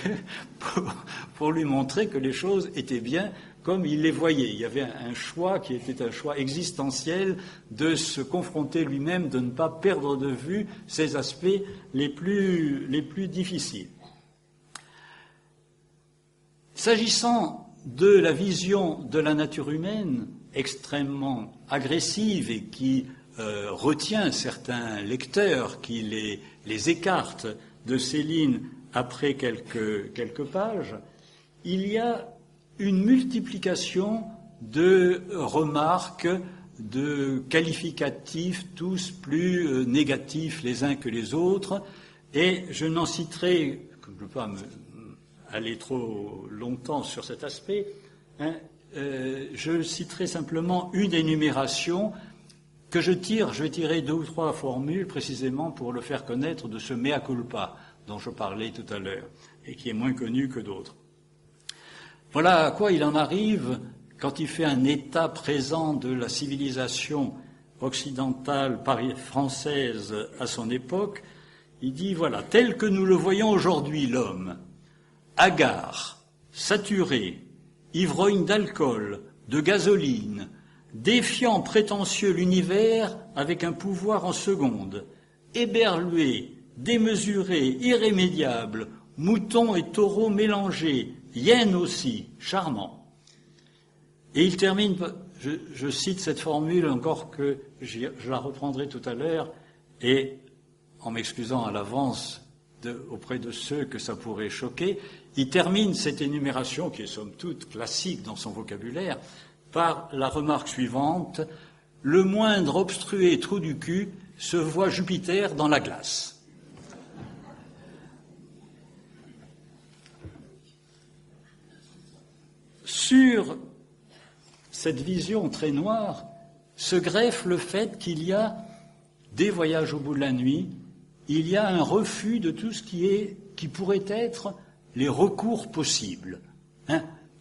[SPEAKER 2] pour lui montrer que les choses étaient bien comme il les voyait. Il y avait un choix qui était un choix existentiel de se confronter lui-même, de ne pas perdre de vue ses aspects les plus difficiles. S'agissant de la vision de la nature humaine extrêmement agressive et qui retient certains lecteurs, qui les écarte de Céline après quelques pages, il y a une multiplication de remarques, de qualificatifs, tous plus négatifs les uns que les autres, et je n'en citerai, comme je ne veux pas aller trop longtemps sur cet aspect, je citerai simplement une énumération que je vais tirer 2 ou 3 formules précisément pour le faire connaître de ce mea culpa dont je parlais tout à l'heure et qui est moins connu que d'autres. Voilà à quoi il en arrive quand il fait un état présent de la civilisation occidentale française à son époque. Il dit, voilà, tel que nous le voyons aujourd'hui, l'homme, hagard, saturé, ivrogne d'alcool, de gasoline, défiant prétentieux l'univers avec un pouvoir en seconde, éberlué, démesuré, irrémédiable, mouton et taureau mélangés, hyène aussi, charmant. Et il termine, je cite cette formule encore que je la reprendrai tout à l'heure, et en m'excusant à l'avance auprès de ceux que ça pourrait choquer, il termine cette énumération, qui est somme toute classique dans son vocabulaire, par la remarque suivante: le moindre obstrué trou du cul se voit Jupiter dans la glace. Sur cette vision très noire se greffe le fait qu'il y a des voyages au bout de la nuit, il y a un refus de tout ce qui pourrait être les recours possibles,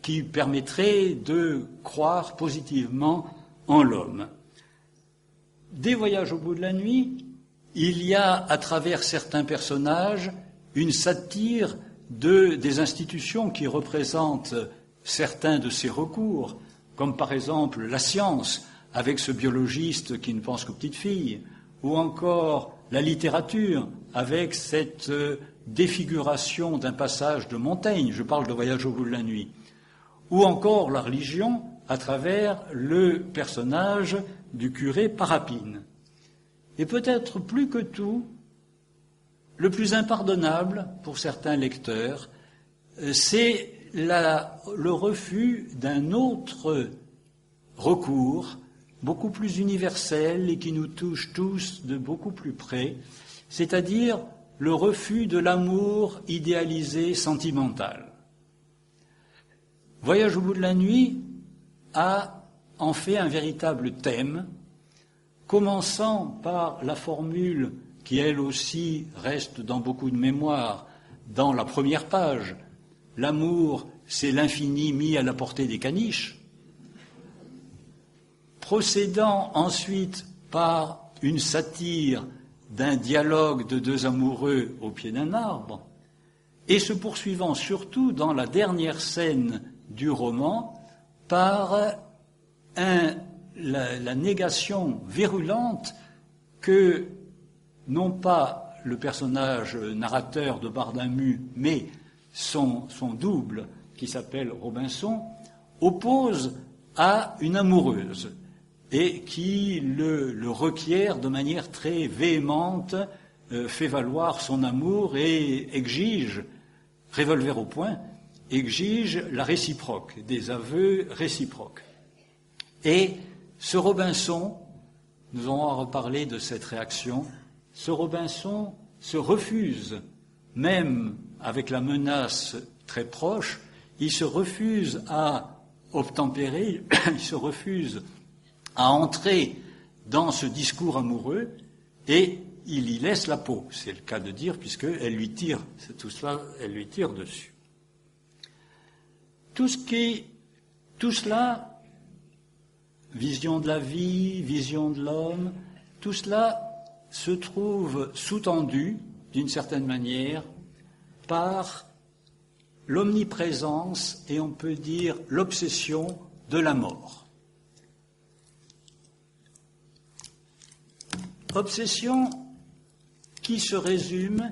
[SPEAKER 2] qui permettraient de croire positivement en l'homme. Des voyages au bout de la nuit, il y a à travers certains personnages une satire des institutions qui représentent certains de ces recours, comme par exemple la science, avec ce biologiste qui ne pense qu'aux petites filles, ou encore la littérature, avec cette défiguration d'un passage de Montaigne, je parle de Voyage au bout de la nuit, ou encore la religion, à travers le personnage du curé Parapine. Et peut-être plus que tout, le plus impardonnable pour certains lecteurs, c'est le refus d'un autre recours, beaucoup plus universel et qui nous touche tous de beaucoup plus près, c'est-à-dire le refus de l'amour idéalisé sentimental. Voyage au bout de la nuit a en fait un véritable thème, commençant par la formule qui elle aussi reste dans beaucoup de mémoires, dans la première page: l'amour, c'est l'infini mis à la portée des caniches, procédant ensuite par une satire d'un dialogue de 2 amoureux au pied d'un arbre, et se poursuivant surtout dans la dernière scène du roman par un la négation virulente que, non pas le personnage narrateur de Bardamu, mais son double, qui s'appelle Robinson, oppose à une amoureuse, et qui le requiert de manière très véhémente, fait valoir son amour et exige, revolver au poing, exige la réciproque, des aveux réciproques. Et ce Robinson, nous allons reparler de cette réaction, ce Robinson se refuse, même avec la menace très proche, il se refuse à obtempérer, il se refuse à entrer dans ce discours amoureux et il y laisse la peau, c'est le cas de dire, puisqu'elle lui tire, c'est tout cela, elle lui tire dessus. Tout cela, vision de la vie, vision de l'homme, tout cela se trouve sous-tendu, d'une certaine manière, par l'omniprésence et on peut dire l'obsession de la mort. Obsession qui se résume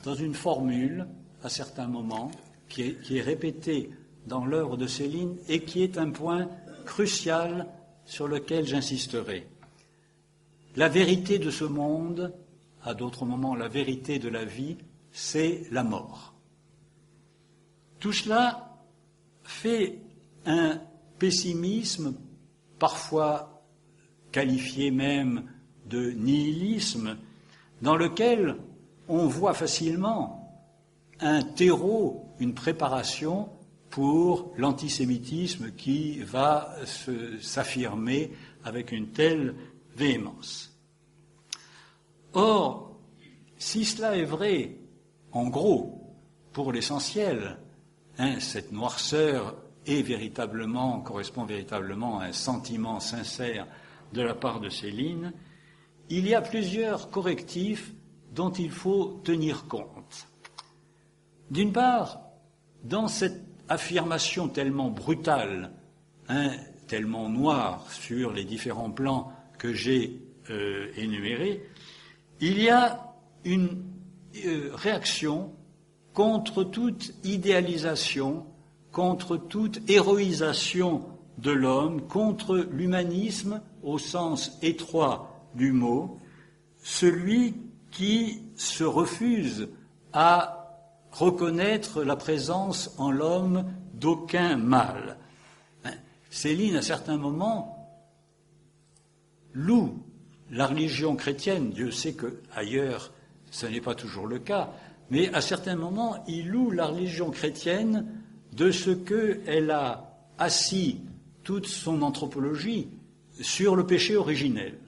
[SPEAKER 2] dans une formule, à certains moments, qui est répétée dans l'œuvre de Céline et qui est un point crucial sur lequel j'insisterai. La vérité de ce monde, à d'autres moments la vérité de la vie, c'est la mort. Tout cela fait un pessimisme, parfois qualifié même de nihilisme, dans lequel on voit facilement un terreau, une préparation pour l'antisémitisme qui va s'affirmer avec une telle véhémence. Or, si cela est vrai, en gros, pour l'essentiel, cette noirceur correspond véritablement à un sentiment sincère de la part de Céline, il y a plusieurs correctifs dont il faut tenir compte. D'une part, dans cette affirmation tellement brutale, tellement noire sur les différents plans que j'ai énumérés, il y a une réaction contre toute idéalisation, contre toute héroïsation de l'homme, contre l'humanisme au sens étroit du mot, celui qui se refuse à reconnaître la présence en l'homme d'aucun mal. Céline, à certains moments, loue la religion chrétienne. Dieu sait qu'ailleurs, ce n'est pas toujours le cas, mais à certains moments, il loue la religion chrétienne de ce qu'elle a assis toute son anthropologie sur le péché originel.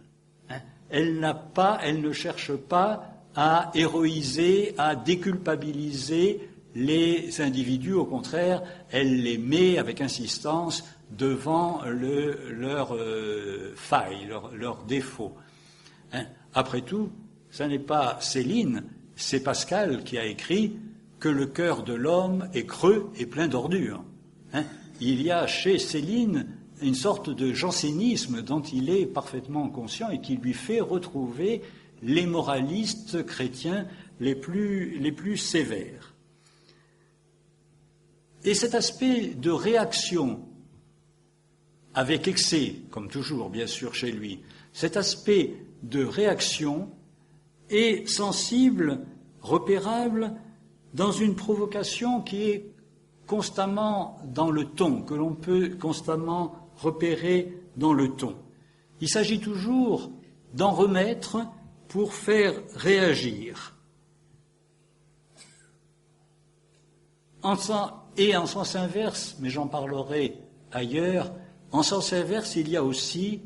[SPEAKER 2] Elle ne cherche pas à héroïser, à déculpabiliser les individus. Au contraire, elle les met avec insistance devant leurs failles, leurs défauts. Après tout, ce n'est pas Céline, c'est Pascal qui a écrit que le cœur de l'homme est creux et plein d'ordures. Il y a chez Céline une sorte de jansénisme dont il est parfaitement conscient et qui lui fait retrouver les moralistes chrétiens les plus sévères. Et cet aspect de réaction avec excès, comme toujours bien sûr chez lui, cet aspect de réaction est sensible, repérable dans une provocation qui est constamment dans le ton, que l'on peut constamment repérer dans le ton. Il s'agit toujours d'en remettre pour faire réagir. Et en sens inverse, mais j'en parlerai ailleurs, en sens inverse, il y a aussi,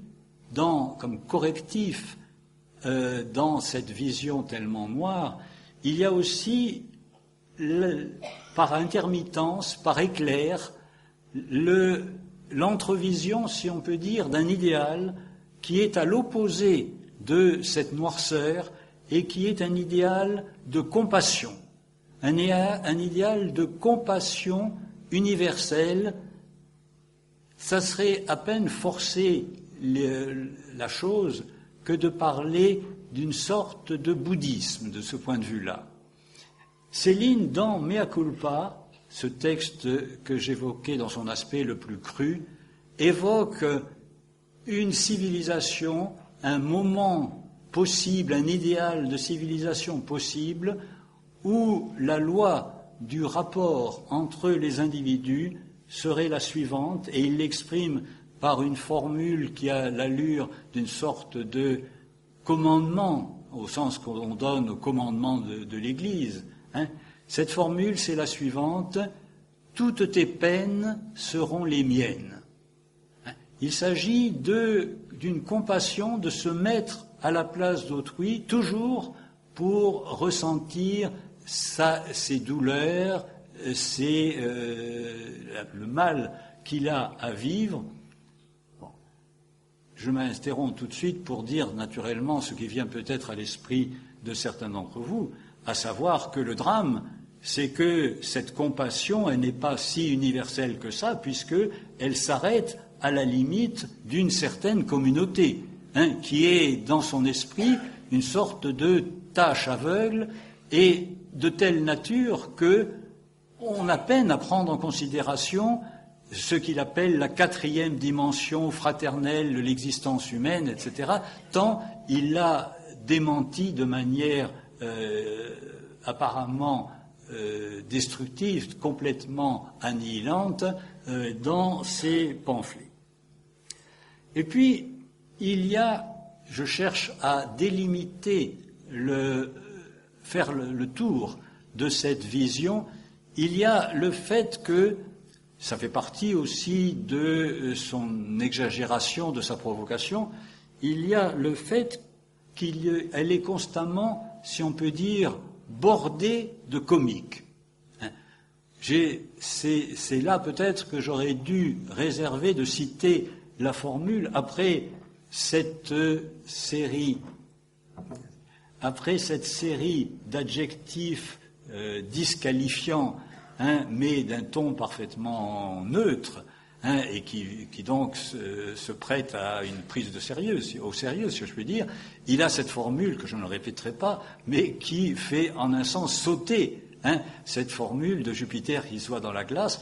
[SPEAKER 2] comme correctif dans cette vision tellement noire, il y a aussi, par intermittence, par éclair, l'entrevision, si on peut dire, d'un idéal qui est à l'opposé de cette noirceur et qui est un idéal de compassion, un idéal de compassion universelle. Ça serait à peine forcer la chose que de parler d'une sorte de bouddhisme de ce point de vue-là. Céline, dans Mea culpa, ce texte que j'évoquais dans son aspect le plus cru, évoque une civilisation, un moment possible, un idéal de civilisation possible, où la loi du rapport entre les individus serait la suivante, et il l'exprime par une formule qui a l'allure d'une sorte de commandement, au sens qu'on donne au commandement de l'Église. Cette formule, c'est la suivante: toutes tes peines seront les miennes. Il s'agit d'une compassion, de se mettre à la place d'autrui, toujours pour ressentir ses douleurs, le mal qu'il a à vivre. Bon. Je m'interromps tout de suite pour dire naturellement ce qui vient peut-être à l'esprit de certains d'entre vous, à savoir que le drame, c'est que cette compassion, elle n'est pas si universelle que ça, puisqu'elle s'arrête à la limite d'une certaine communauté, qui est dans son esprit une sorte de tache aveugle et de telle nature qu'on a peine à prendre en considération ce qu'il appelle la 4e dimension fraternelle de l'existence humaine, etc., tant il l'a démenti de manière apparemment destructive, complètement annihilante, dans ses pamphlets. Et puis, je cherche à délimiter, faire le tour de cette vision. Il y a le fait que, ça fait partie aussi de son exagération, de sa provocation, il y a le fait qu'elle est constamment, si on peut dire, bordée de comique. C'est là peut-être que j'aurais dû réserver de citer la formule après cette série d'adjectifs disqualifiants, mais d'un ton parfaitement neutre, et qui donc se prête à une prise au sérieux, si je puis dire. Il a cette formule que je ne répéterai pas, mais qui fait en un sens sauter, cette formule de Jupiter qui soit dans la glace,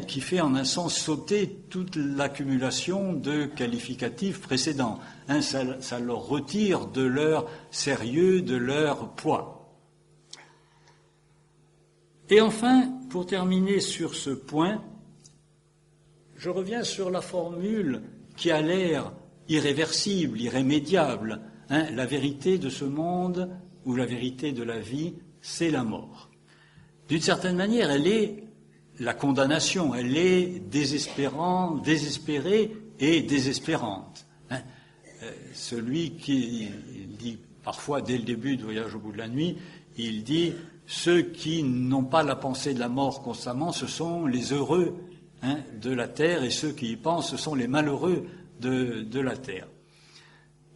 [SPEAKER 2] qui fait en un sens sauter toute l'accumulation de qualificatifs précédents. Ça leur retire de leur sérieux, de leur poids. Et enfin, pour terminer sur ce point, je reviens sur la formule qui a l'air irréversible, irrémédiable. La vérité de ce monde, ou la vérité de la vie, c'est la mort. D'une certaine manière, elle est la condamnation, elle est désespérée et désespérante. Celui qui dit parfois, dès le début du Voyage au bout de la nuit, il dit « Ceux qui n'ont pas la pensée de la mort constamment, ce sont les heureux de la terre, et ceux qui y pensent, ce sont les malheureux de la terre. »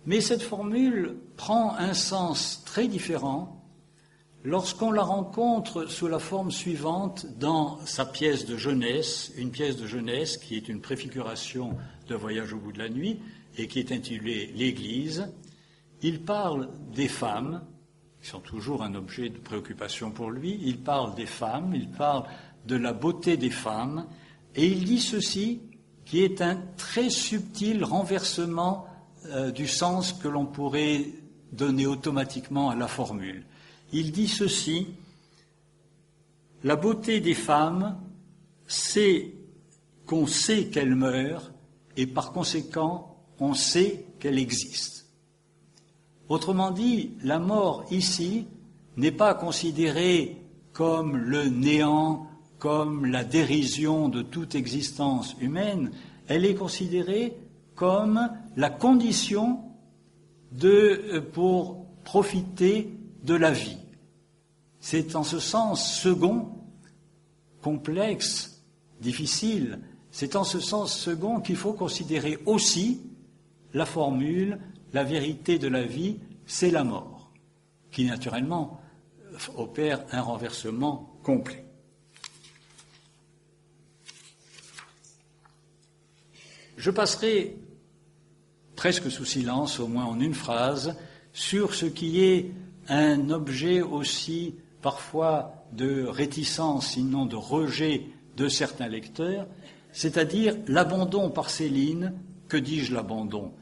[SPEAKER 2] Mais cette formule prend un sens très différent lorsqu'on la rencontre sous la forme suivante dans sa pièce de jeunesse, une pièce de jeunesse qui est une préfiguration de Voyage au bout de la nuit et qui est intitulée « L'Église ». Il parle des femmes, qui sont toujours un objet de préoccupation pour lui, il parle des femmes, il parle de la beauté des femmes, et il dit ceci, qui est un très subtil renversement du sens que l'on pourrait donner automatiquement à la formule. Il dit ceci: la beauté des femmes, c'est qu'on sait qu'elles meurent, et par conséquent, on sait qu'elles existent. Autrement dit, la mort ici n'est pas considérée comme le néant, comme la dérision de toute existence humaine, elle est considérée comme la condition pour profiter de la vie. C'est en ce sens second, complexe, difficile, c'est en ce sens second qu'il faut considérer aussi la formule « la vérité de la vie, c'est la mort », qui naturellement opère un renversement complet. Je passerai presque sous silence, au moins en une phrase, sur ce qui est un objet aussi parfois de réticence, sinon de rejet de certains lecteurs, c'est-à-dire l'abandon par Céline, que dis-je l'abandon ?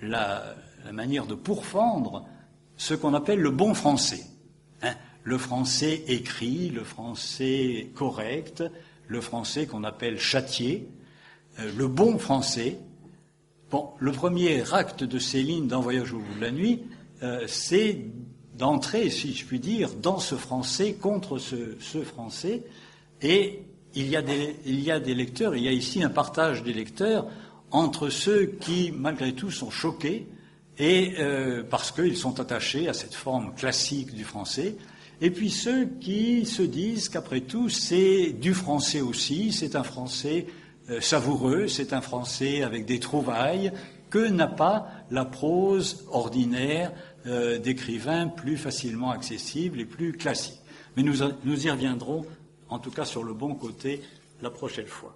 [SPEAKER 2] La manière de pourfendre ce qu'on appelle le bon français. Le français écrit, le français correct, le français qu'on appelle châtié, le bon français. Bon, le premier acte de Céline dans Voyage au bout de la nuit, c'est d'entrer, si je puis dire, dans ce français, contre ce français. Et il y a des lecteurs, il y a ici un partage des lecteurs entre ceux qui, malgré tout, sont choqués, et parce qu'ils sont attachés à cette forme classique du français, et puis ceux qui se disent qu'après tout, c'est du français aussi, c'est un français savoureux, c'est un français avec des trouvailles, que n'a pas la prose ordinaire d'écrivains plus facilement accessibles et plus classiques. Mais nous y reviendrons, en tout cas sur le bon côté, la prochaine fois.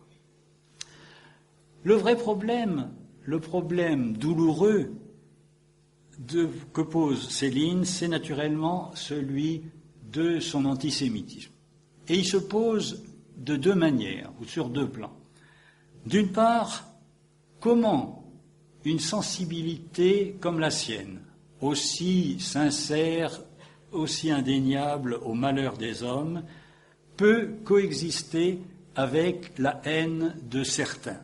[SPEAKER 2] Le vrai problème, le problème douloureux que pose Céline, c'est naturellement celui de son antisémitisme. Et il se pose de deux manières, ou sur deux plans. D'une part, comment une sensibilité comme la sienne, aussi sincère, aussi indéniable au malheur des hommes, peut coexister avec la haine de certains.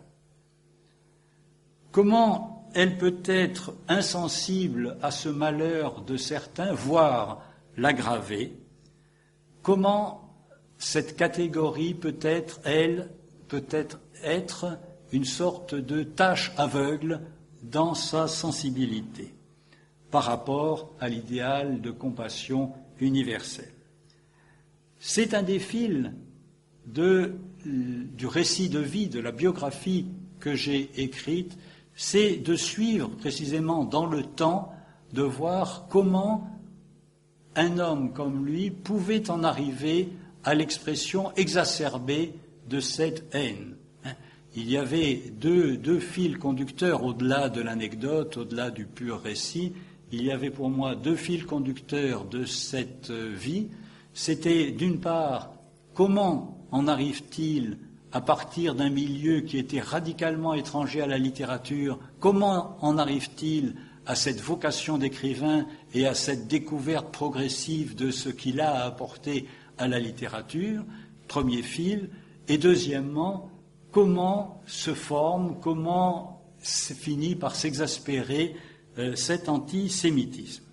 [SPEAKER 2] Comment elle peut être insensible à ce malheur de certains, voire l'aggraver? Comment cette catégorie peut-être être une sorte de tache aveugle dans sa sensibilité par rapport à l'idéal de compassion universelle? C'est un des fils du récit de vie, de la biographie que j'ai écrite, c'est de suivre précisément dans le temps, de voir comment un homme comme lui pouvait en arriver à l'expression exacerbée de cette haine. Il y avait deux fils conducteurs au-delà de l'anecdote, au-delà du pur récit. Il y avait pour moi deux fils conducteurs de cette vie. C'était d'une part, comment en arrive-t-il à partir d'un milieu qui était radicalement étranger à la littérature, comment en arrive-t-il à cette vocation d'écrivain et à cette découverte progressive de ce qu'il a à apporter à la littérature, premier fil, et deuxièmement, comment se forme, comment finit par s'exaspérer cet antisémitisme.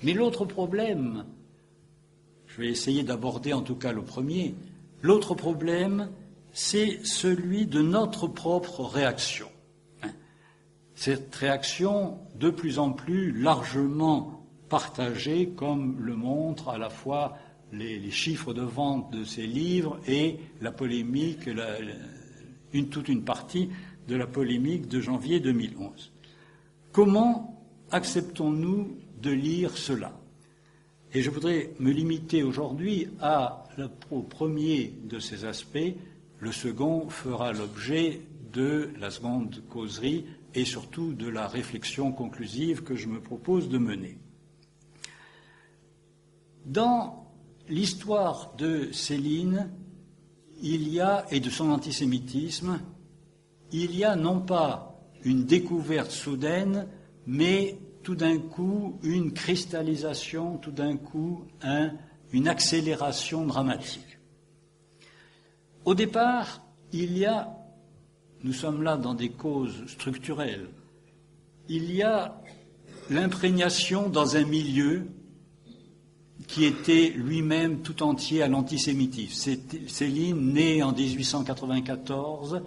[SPEAKER 2] Mais l'autre problème, je vais essayer d'aborder en tout cas le premier, l'autre problème, c'est celui de notre propre réaction. Cette réaction de plus en plus largement partagée, comme le montrent à la fois les chiffres de vente de ces livres et la polémique, toute une partie de la polémique de janvier 2011. Comment acceptons-nous de lire cela ? Et je voudrais me limiter aujourd'hui au premier de ces aspects. Le second fera l'objet de la seconde causerie et surtout de la réflexion conclusive que je me propose de mener. Dans l'histoire de Céline, et de son antisémitisme, il y a non pas une découverte soudaine, mais tout d'un coup une cristallisation, tout d'un coup une accélération dramatique. Au départ, nous sommes là dans des causes structurelles, il y a l'imprégnation dans un milieu qui était lui-même tout entier à l'antisémitisme. Céline, née en 1894,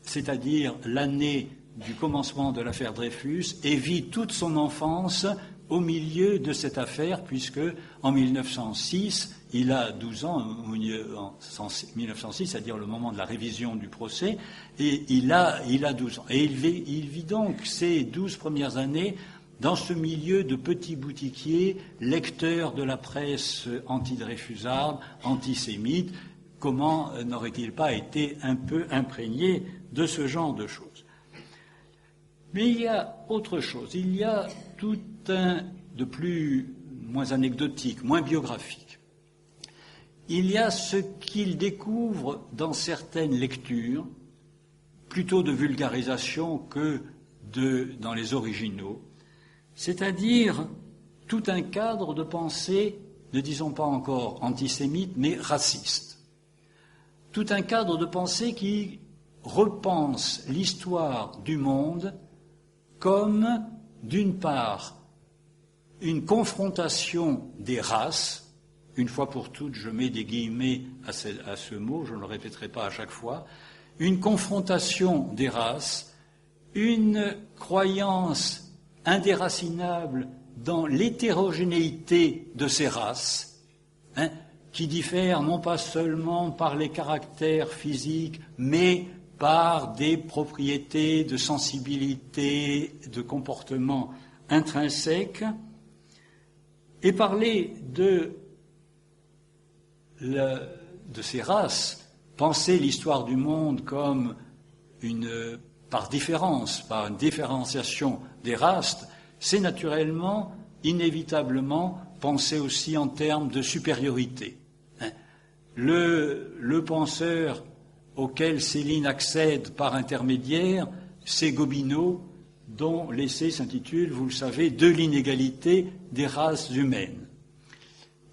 [SPEAKER 2] c'est-à-dire l'année du commencement de l'affaire Dreyfus, et vit toute son enfance au milieu de cette affaire, puisque en 1906, il a 12 ans, en 1906, c'est-à-dire le moment de la révision du procès, et il a 12 ans. Et il vit donc ces 12 premières années dans ce milieu de petits boutiquiers, lecteurs de la presse anti-dreyfusarde, antisémite. Comment n'aurait-il pas été un peu imprégné de ce genre de choses ? Mais il y a autre chose, il y a tout un moins anecdotique, moins biographique. Il y a ce qu'il découvre dans certaines lectures, plutôt de vulgarisation que dans les originaux, c'est-à-dire tout un cadre de pensée, ne disons pas encore antisémite, mais raciste. Tout un cadre de pensée qui repense l'histoire du monde comme, d'une part, une confrontation des races. Une fois pour toutes, je mets des guillemets à ce mot, je ne le répéterai pas à chaque fois, une confrontation des races, une croyance indéracinable dans l'hétérogénéité de ces races, qui diffèrent non pas seulement par les caractères physiques, mais par des propriétés de sensibilité, de comportement intrinsèque, et parler de ces races, penser l'histoire du monde comme par une différenciation des races, c'est naturellement, inévitablement, penser aussi en termes de supériorité. Le penseur auquel Céline accède par intermédiaire, c'est Gobineau, dont l'essai s'intitule, vous le savez, « De l'inégalité des races humaines ».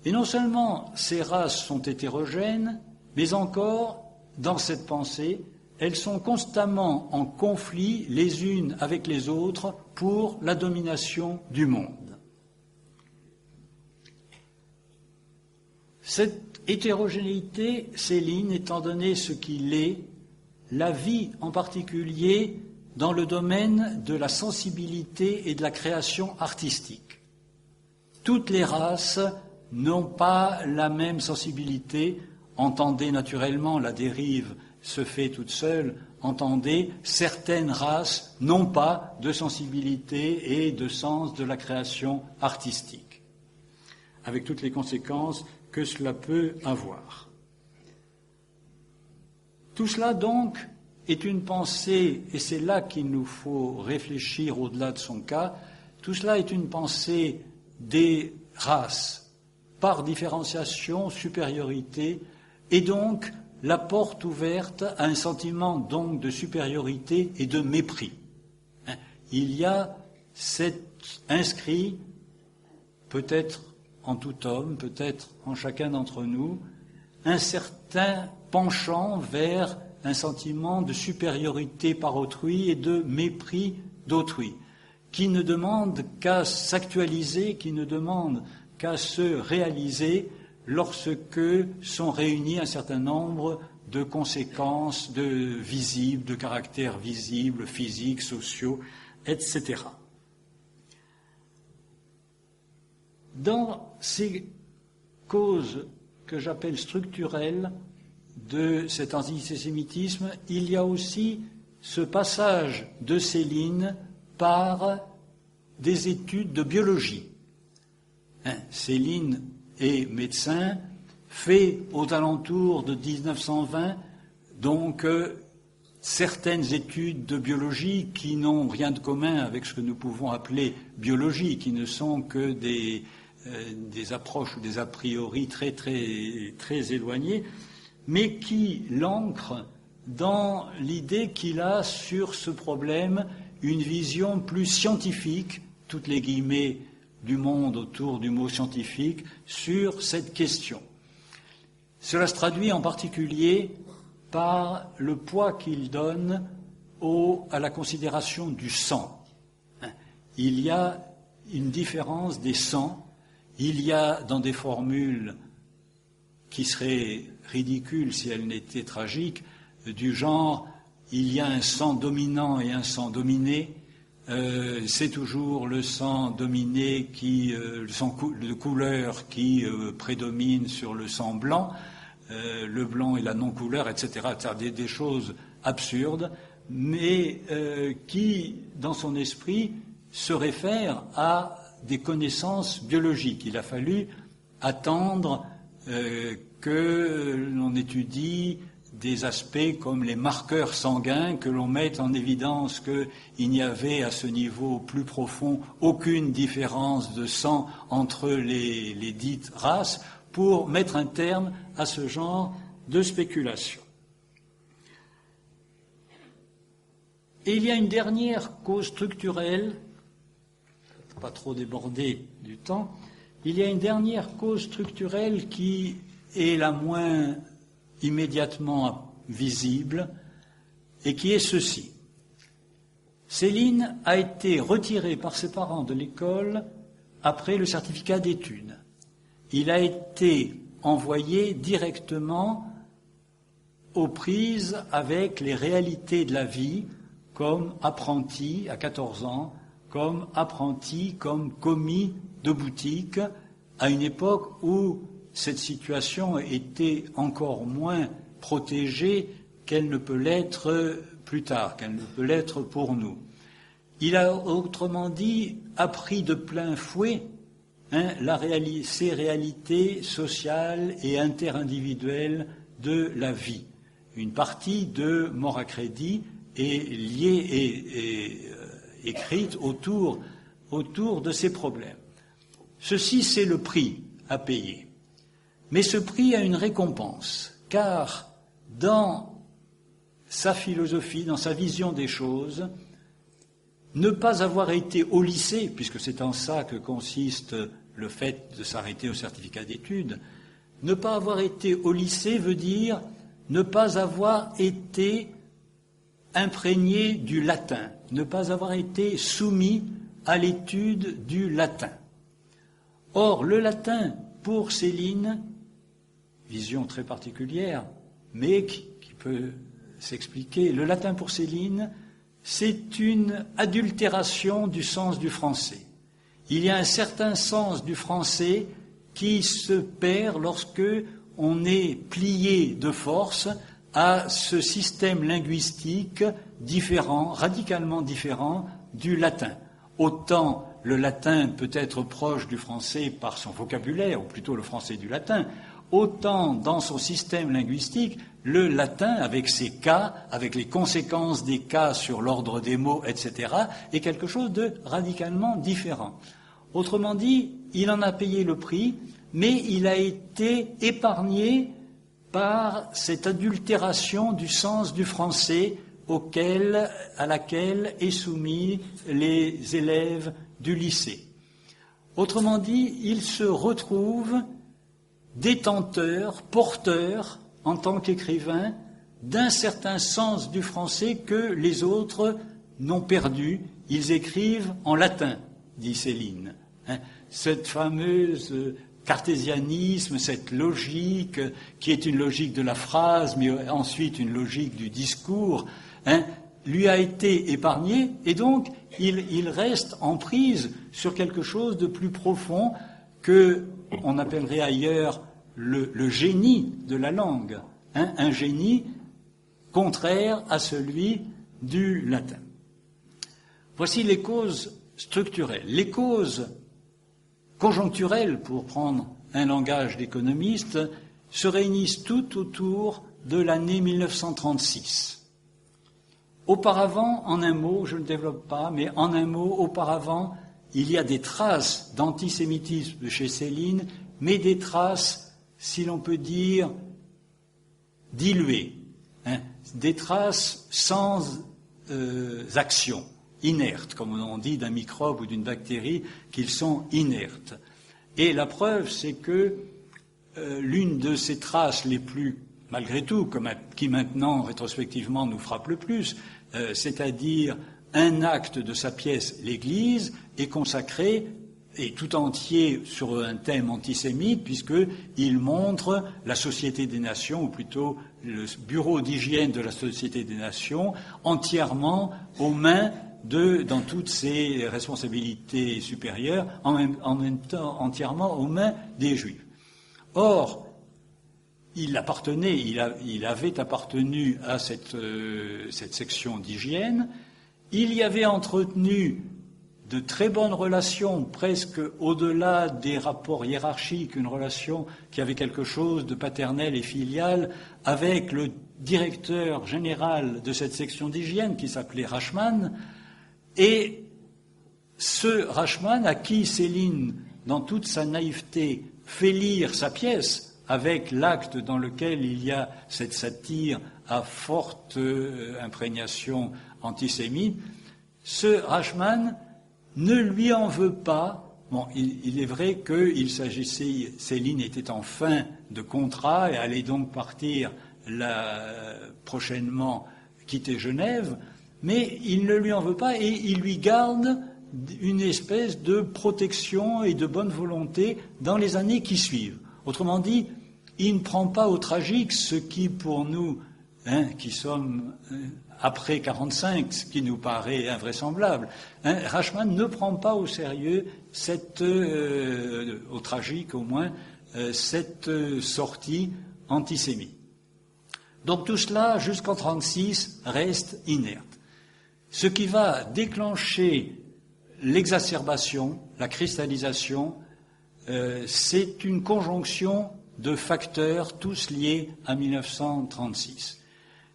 [SPEAKER 2] Et non seulement ces races sont hétérogènes, mais encore, dans cette pensée, elles sont constamment en conflit les unes avec les autres pour la domination du monde. Cette hétérogénéité, Céline, étant donné ce qu'il est, la vie en particulier dans le domaine de la sensibilité et de la création artistique. Toutes les races n'ont pas la même sensibilité. Entendez naturellement, la dérive se fait toute seule. Entendez, certaines races n'ont pas de sensibilité et de sens de la création artistique, avec toutes les conséquences que cela peut avoir. Tout cela, donc, est une pensée, et c'est là qu'il nous faut réfléchir au-delà de son cas, tout cela est une pensée des races, par différenciation, supériorité, et donc la porte ouverte à un sentiment donc de supériorité et de mépris. Il y a inscrit, peut-être en tout homme, peut-être en chacun d'entre nous, un certain penchant vers un sentiment de supériorité par autrui et de mépris d'autrui, qui ne demande qu'à s'actualiser, qui ne demande qu'à se réaliser lorsque sont réunis un certain nombre de conséquences visibles, de caractères visibles, physiques, sociaux, etc. Dans ces causes que j'appelle structurelles de cet antisémitisme, il y a aussi ce passage de Céline par des études de biologie. Céline est médecin, fait aux alentours de 1920 donc certaines études de biologie qui n'ont rien de commun avec ce que nous pouvons appeler biologie, qui ne sont que des approches ou des a priori très, très, très éloignées, mais qui l'ancrent dans l'idée qu'il a sur ce problème une vision plus scientifique, toutes les guillemets du monde autour du mot scientifique, sur cette question. Cela se traduit en particulier par le poids qu'il donne à la considération du sang. Il y a une différence des sangs. Il y a dans des formules qui seraient ridicules si elles n'étaient tragiques, du genre il y a un sang dominant et un sang dominé. C'est toujours le sang dominé le sang de couleur qui prédomine sur le sang blanc, le blanc et la non-couleur, etc. Des choses absurdes, mais qui, dans son esprit, se réfèrent à des connaissances biologiques. Il a fallu attendre que l'on étudie des aspects comme les marqueurs sanguins, que l'on mette en évidence qu'il n'y avait à ce niveau plus profond aucune différence de sang entre les dites races, pour mettre un terme à ce genre de spéculation. Et il y a une dernière cause structurelle, pas trop déborder du temps, il y a une dernière cause structurelle qui est la moins immédiatement visible et qui est ceci. Céline a été retirée par ses parents de l'école après le certificat d'études. Il a été envoyé directement aux prises avec les réalités de la vie comme apprenti à 14 ans, comme apprenti, comme commis de boutique, à une époque où cette situation était encore moins protégée qu'elle ne peut l'être plus tard, qu'elle ne peut l'être pour nous. Il a, autrement dit, appris de plein fouet ces réalités sociales et interindividuelles de la vie. Une partie de Mort à crédit est liée et écrite autour de ces problèmes. Ceci, c'est le prix à payer. Mais ce prix a une récompense, car dans sa philosophie, dans sa vision des choses, ne pas avoir été au lycée, puisque c'est en ça que consiste le fait de s'arrêter au certificat d'études, ne pas avoir été au lycée veut dire ne pas avoir été imprégné du latin, ne pas avoir été soumis à l'étude du latin. Or, le latin, pour Céline, vision très particulière, mais qui peut s'expliquer, le latin pour Céline, c'est une adultération du sens du français. Il y a un certain sens du français qui se perd lorsque on est plié de force à ce système linguistique différent, radicalement différent du latin. Autant le latin peut être proche du français par son vocabulaire, ou plutôt le français du latin, autant dans son système linguistique, le latin, avec ses cas, avec les conséquences des cas sur l'ordre des mots, etc., est quelque chose de radicalement différent. Autrement dit, il en a payé le prix, mais il a été épargné par cette adultération du sens du français à laquelle est soumis les élèves du lycée. Autrement dit, il se retrouve détenteur, porteur, en tant qu'écrivain, d'un certain sens du français que les autres n'ont perdu. Ils écrivent en latin, dit Céline. Cette fameuse cartésianisme, cette logique qui est une logique de la phrase, mais ensuite une logique du discours, lui a été épargné, et donc il reste en prise sur quelque chose de plus profond que on appellerait ailleurs le génie de la langue, un génie contraire à celui du latin. Voici les causes structurelles. Les causes conjoncturelles, pour prendre un langage d'économiste, se réunissent toutes autour de l'année 1936. Auparavant, en un mot, je ne développe pas, mais en un mot, auparavant, il y a des traces d'antisémitisme chez Céline, mais des traces, si l'on peut dire, diluées, des traces sans action, inertes, comme on dit d'un microbe ou d'une bactérie, qu'ils sont inertes. Et la preuve, c'est que l'une de ces traces les plus, malgré tout, qui maintenant, rétrospectivement, nous frappe le plus, c'est-à-dire un acte de sa pièce, l'Église, est consacré, et tout entier sur un thème antisémite, puisqu'il montre la Société des Nations, ou plutôt le bureau d'hygiène de la Société des Nations, entièrement aux mains dans toutes ses responsabilités supérieures, en même temps entièrement aux mains des Juifs. Or, il avait appartenu à cette section d'hygiène. Il y avait entretenu de très bonnes relations, presque au-delà des rapports hiérarchiques, une relation qui avait quelque chose de paternel et filial avec le directeur général de cette section d'hygiène qui s'appelait Rachman, et ce Rachman à qui Céline, dans toute sa naïveté, fait lire sa pièce avec l'acte dans lequel il y a cette satire à forte imprégnation antisémite, ce Rachman ne lui en veut pas. Bon, il est vrai qu'il s'agissait, Céline était en fin de contrat et allait donc partir prochainement quitter Genève, mais il ne lui en veut pas et il lui garde une espèce de protection et de bonne volonté dans les années qui suivent. Autrement dit, il ne prend pas au tragique ce qui, pour nous, qui sommes après 45, ce qui nous paraît invraisemblable, Rachman ne prend pas au sérieux au tragique au moins, cette sortie antisémite. Donc tout cela, jusqu'en 1936, reste inerte. Ce qui va déclencher l'exacerbation, la cristallisation, c'est une conjonction de facteurs tous liés à 1936.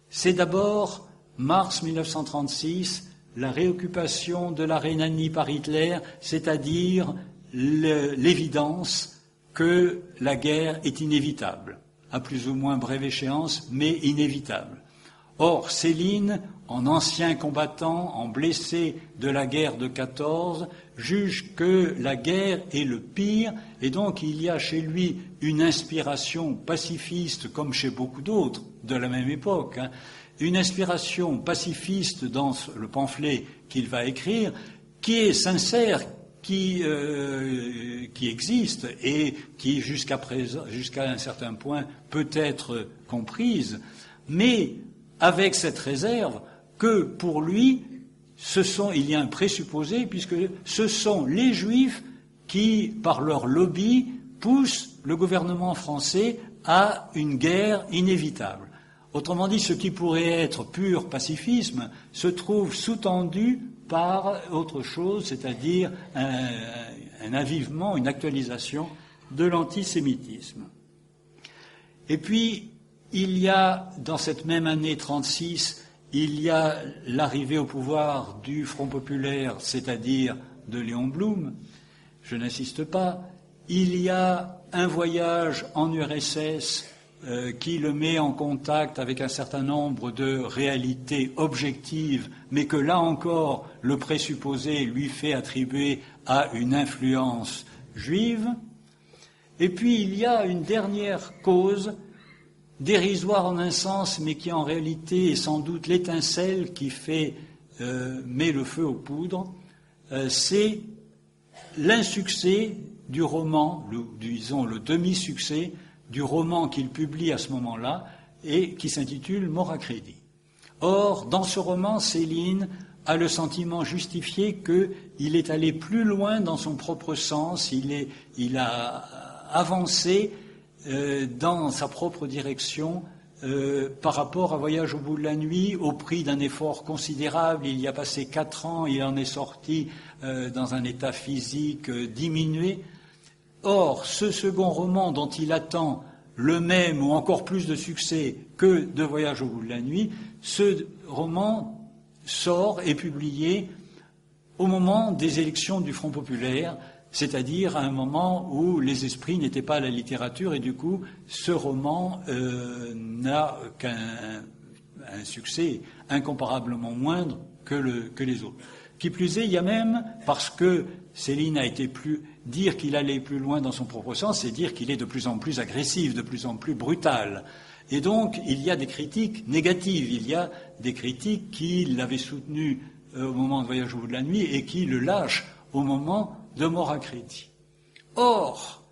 [SPEAKER 2] C'est d'abord mars 1936, la réoccupation de la Rhénanie par Hitler, c'est-à-dire l'évidence que la guerre est inévitable, à plus ou moins brève échéance, mais inévitable. Or, Céline, en ancien combattant, en blessé de la guerre de 14, juge que la guerre est le pire, et donc il y a chez lui une inspiration pacifiste, comme chez beaucoup d'autres de la même époque, une inspiration pacifiste dans le pamphlet qu'il va écrire, qui est sincère, qui existe et qui jusqu'à un certain point peut être comprise, mais avec cette réserve que pour lui, il y a un présupposé, puisque ce sont les Juifs qui, par leur lobby, poussent le gouvernement français à une guerre inévitable. Autrement dit, ce qui pourrait être pur pacifisme se trouve sous-tendu par autre chose, c'est-à-dire un avivement, une actualisation de l'antisémitisme. Et puis, il y a, dans cette même année 36, il y a l'arrivée au pouvoir du Front populaire, c'est-à-dire de Léon Blum. Je n'insiste pas. Il y a un voyage en URSS qui le met en contact avec un certain nombre de réalités objectives, mais que là encore, le présupposé lui fait attribuer à une influence juive. Et puis, il y a une dernière cause, dérisoire en un sens, mais qui en réalité est sans doute l'étincelle qui met le feu aux poudres, c'est l'insuccès du roman, le demi-succès du roman qu'il publie à ce moment-là et qui s'intitule Mort à crédit. Or, dans ce roman, Céline a le sentiment justifié qu'il est allé plus loin dans son propre sens, il a avancé dans sa propre direction par rapport à Voyage au bout de la nuit, au prix d'un effort considérable. Il y a passé 4 ans, il en est sorti dans un état physique diminué. Or, ce second roman dont il attend le même ou encore plus de succès que de Voyage au bout de la nuit, ce roman sort, est publié au moment des élections du Front populaire, c'est-à-dire à un moment où les esprits n'étaient pas à la littérature et du coup, ce roman n'a qu'un succès incomparablement moindre que les autres. Qui plus est, il y a même, parce que Céline a été dire qu'il allait plus loin dans son propre sens, c'est dire qu'il est de plus en plus agressif, de plus en plus brutal. Et donc, il y a des critiques négatives, il y a des critiques qui l'avaient soutenu au moment de Voyage au bout de la nuit et qui le lâchent au moment de Mort à crédit. Or,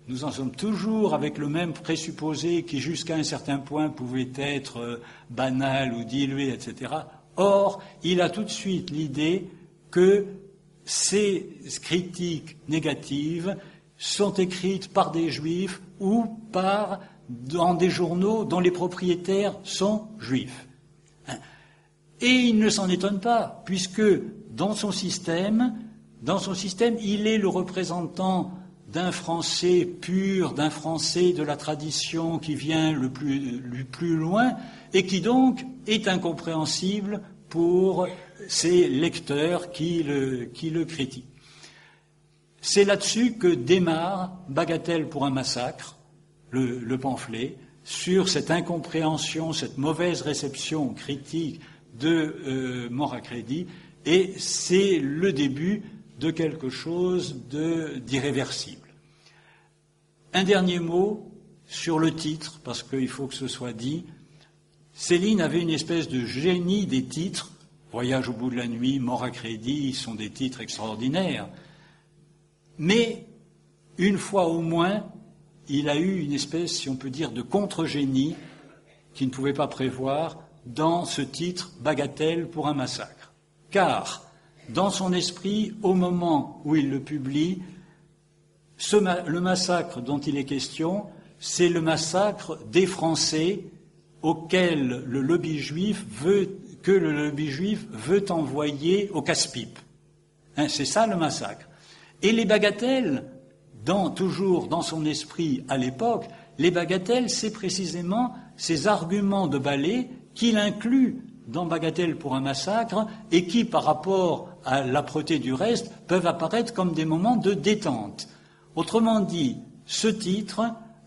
[SPEAKER 2] nous en sommes toujours avec le même présupposé qui, jusqu'à un certain point, pouvait être banal ou dilué, etc. Or, il a tout de suite l'idée que ces critiques négatives sont écrites par des juifs ou dans des journaux dont les propriétaires sont juifs. Et il ne s'en étonne pas, puisque dans son système, il est le représentant d'un français pur, d'un français de la tradition qui vient le plus loin et qui donc est incompréhensible pour ses lecteurs qui le critiquent. C'est là-dessus que démarre Bagatelle pour un massacre, le pamphlet, sur cette incompréhension, cette mauvaise réception critique de Mort à crédit, et c'est le début de quelque chose d'irréversible. Un dernier mot sur le titre, parce qu'il faut que ce soit dit. Céline avait une espèce de génie des titres. Voyage au bout de la nuit, Mort à crédit, sont des titres extraordinaires. Mais, une fois au moins, il a eu une espèce, si on peut dire, de contre-génie qu'il ne pouvait pas prévoir dans ce titre « Bagatelle pour un massacre ». Car, dans son esprit, au moment où il le publie, le massacre dont il est question, c'est le massacre des Français auquel le lobby juif veut envoyer au casse-pipe. C'est ça le massacre. Et les bagatelles, toujours dans son esprit à l'époque, les bagatelles, c'est précisément ces arguments de ballet qu'il inclut dans Bagatelle pour un massacre et qui, par rapport à l'âpreté du reste, peuvent apparaître comme des moments de détente. Autrement dit, ce titre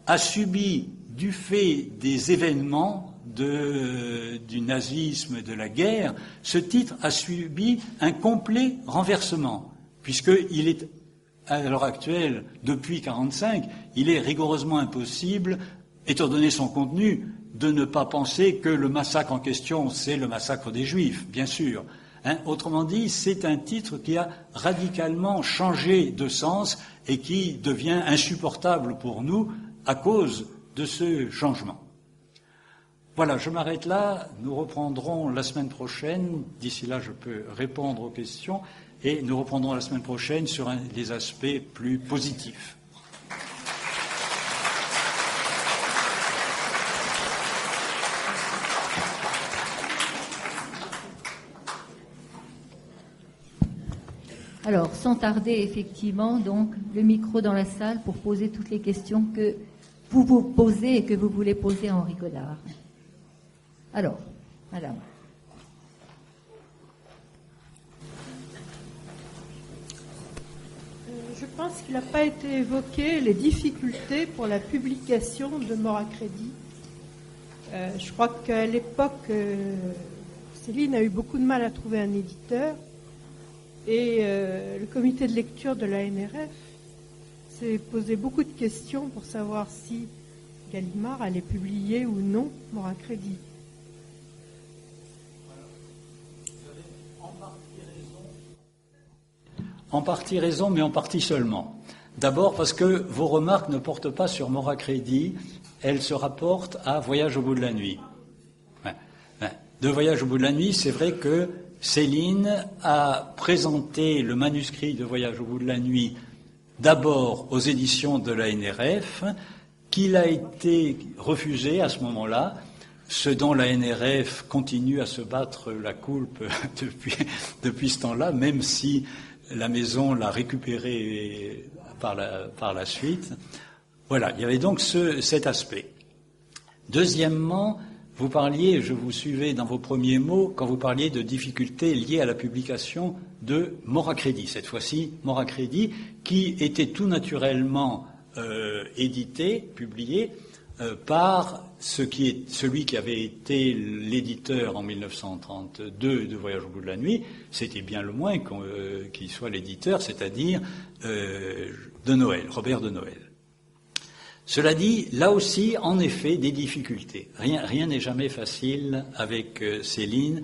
[SPEAKER 2] a subi, du fait des événements du nazisme et de la guerre, ce titre a subi un complet renversement, puisqu'il est, à l'heure actuelle, depuis 1945, il est rigoureusement impossible, étant donné son contenu, de ne pas penser que le massacre en question, c'est le massacre des Juifs, bien sûr. Autrement dit, c'est un titre qui a radicalement changé de sens et qui devient insupportable pour nous à cause de ce changement. Voilà, je m'arrête là. Nous reprendrons la semaine prochaine. D'ici là, je peux répondre aux questions. Et nous reprendrons la semaine prochaine sur des aspects plus positifs.
[SPEAKER 1] Alors, sans tarder, effectivement, donc, le micro dans la salle pour poser toutes les questions que vous posez et que vous voulez poser à Henri Godard. Alors, madame.
[SPEAKER 3] Je pense qu'il n'a pas été évoqué les difficultés pour la publication de Mort à crédit. Je crois qu'à l'époque, Céline a eu beaucoup de mal à trouver un éditeur. Et le comité de lecture de la NRF s'est posé beaucoup de questions pour savoir si Gallimard allait publier ou non Mort à crédit.
[SPEAKER 2] En partie raison, mais en partie seulement. D'abord parce que vos remarques ne portent pas sur Mort à crédit, elles se rapportent à Voyage au bout de la nuit. De Voyage au bout de la nuit, c'est vrai que Céline a présenté le manuscrit de Voyage au bout de la nuit d'abord aux éditions de la NRF, qu'il a été refusé à ce moment-là, ce dont la NRF continue à se battre la coulpe depuis ce temps-là, même si la maison l'a récupéré par la suite. Voilà, il y avait donc cet aspect. Deuxièmement, vous parliez, je vous suivais dans vos premiers mots, quand vous parliez de difficultés liées à la publication de Mort à crédit. Cette fois-ci, Mort à crédit, qui était tout naturellement édité, publié, par celui qui avait été l'éditeur en 1932 de Voyage au bout de la nuit. C'était bien le moins qu'il soit l'éditeur, c'est-à-dire de Noël, Robert de Noël. Cela dit, là aussi, en effet, des difficultés. Rien n'est jamais facile avec Céline.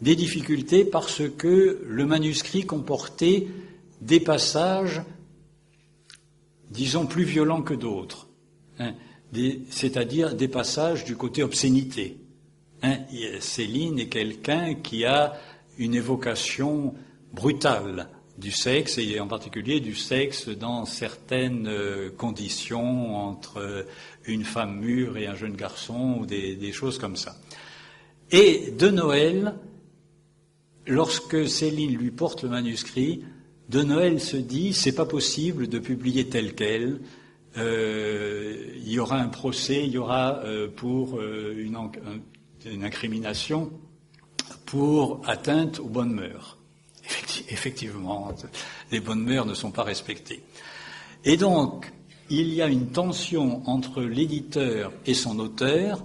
[SPEAKER 2] Des difficultés parce que le manuscrit comportait des passages, disons, plus violents que d'autres. C'est-à-dire des passages du côté obscénité. Céline est quelqu'un qui a une évocation brutale du sexe, et en particulier du sexe dans certaines conditions entre une femme mûre et un jeune garçon, ou des choses comme ça. Et de Noël, lorsque Céline lui porte le manuscrit, De Noël se dit, c'est pas possible de publier tel quel. Il y aura un procès, il y aura pour une incrimination pour atteinte aux bonnes mœurs. Effectivement, les bonnes mœurs ne sont pas respectées. Et donc, il y a une tension entre l'éditeur et son auteur,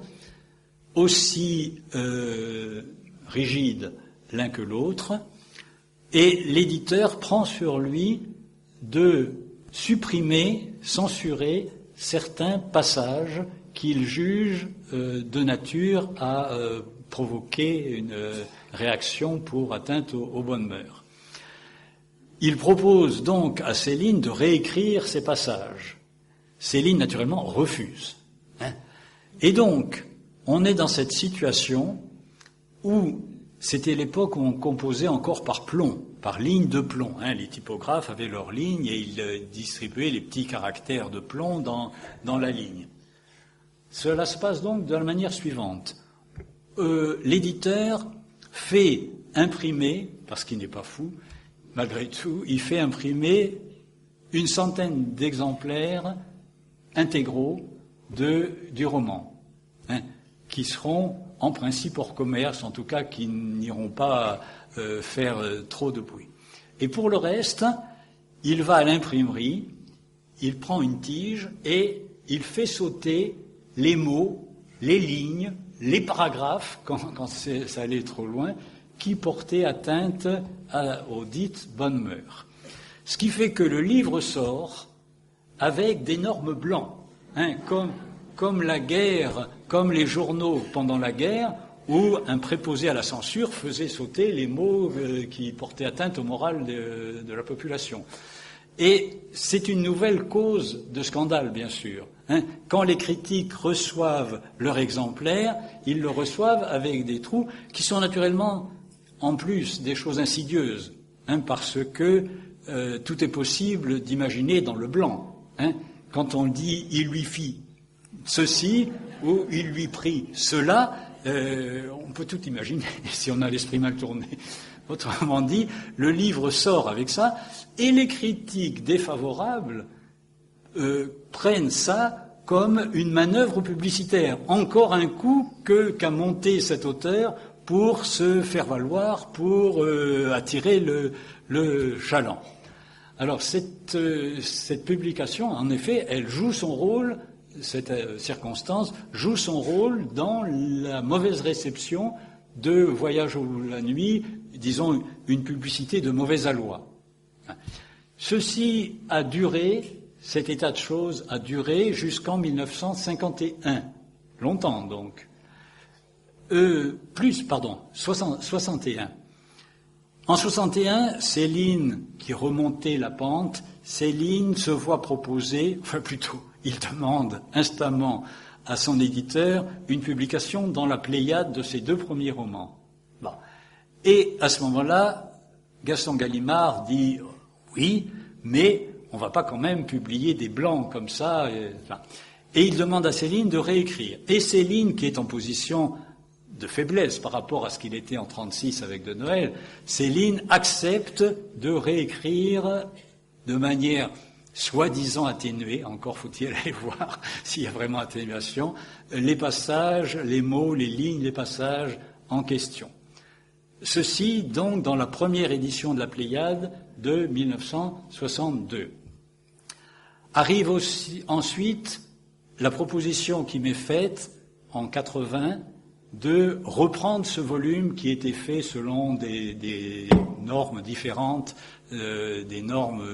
[SPEAKER 2] aussi rigide l'un que l'autre, et l'éditeur prend sur lui de supprimer, censurer certains passages qu'il juge de nature à provoquer une réaction pour atteinte aux bonnes mœurs. Il propose donc à Céline de réécrire ces passages. Céline, naturellement, refuse. Et donc, on est dans cette situation où c'était l'époque où on composait encore par plomb, par ligne de plomb. Les typographes avaient leurs lignes et ils distribuaient les petits caractères de plomb dans la ligne. Cela se passe donc de la manière suivante. L'éditeur fait imprimer, parce qu'il n'est pas fou, malgré tout, il fait imprimer une centaine d'exemplaires intégraux du roman, qui seront en principe hors commerce, en tout cas qui n'iront pas faire trop de bruit. Et pour le reste, il va à l'imprimerie, il prend une tige et il fait sauter les mots, les lignes, les paragraphes, quand ça allait trop loin, qui portaient atteinte aux dites bonnes mœurs. Ce qui fait que le livre sort avec d'énormes blancs, comme la guerre, comme les journaux pendant la guerre, où un préposé à la censure faisait sauter les mots qui portaient atteinte au moral de la population. Et c'est une nouvelle cause de scandale, bien sûr. Quand les critiques reçoivent leur exemplaire, ils le reçoivent avec des trous qui sont naturellement, en plus, des choses insidieuses, parce que tout est possible d'imaginer dans le blanc. Quand on dit « il lui fit ceci » ou « il lui prit cela », on peut tout imaginer si on a l'esprit mal tourné. Autrement dit, le livre sort avec ça, et les critiques défavorables prennent ça comme une manœuvre publicitaire. Encore un coup qu'a monté cet auteur pour se faire valoir, pour attirer le chaland. Alors cette publication, en effet, elle joue son rôle, cette circonstance joue son rôle dans la mauvaise réception de Voyage la nuit, disons une publicité de mauvais aloi. Ceci a duré, cet état de choses a duré jusqu'en 1951, longtemps donc. 61. En 61, Céline, qui remontait la pente, Céline se voit proposer, enfin plutôt, il demande instamment à son éditeur une publication dans la Pléiade de ses 2 premiers romans. Bon. Et à ce moment-là, Gaston Gallimard dit oui, mais on ne va pas quand même publier des blancs comme ça. Et il demande à Céline de réécrire. Et Céline, qui est en position de faiblesse par rapport à ce qu'il était en 1936 avec de Noël, Céline accepte de réécrire de manière soi-disant atténuée, encore faut-il aller voir s'il y a vraiment atténuation, les passages, les mots, les lignes, les passages en question. Ceci, donc, dans la première édition de la Pléiade de 1962. Arrive aussi ensuite la proposition qui m'est faite en 80 de reprendre ce volume qui était fait selon des normes différentes, des normes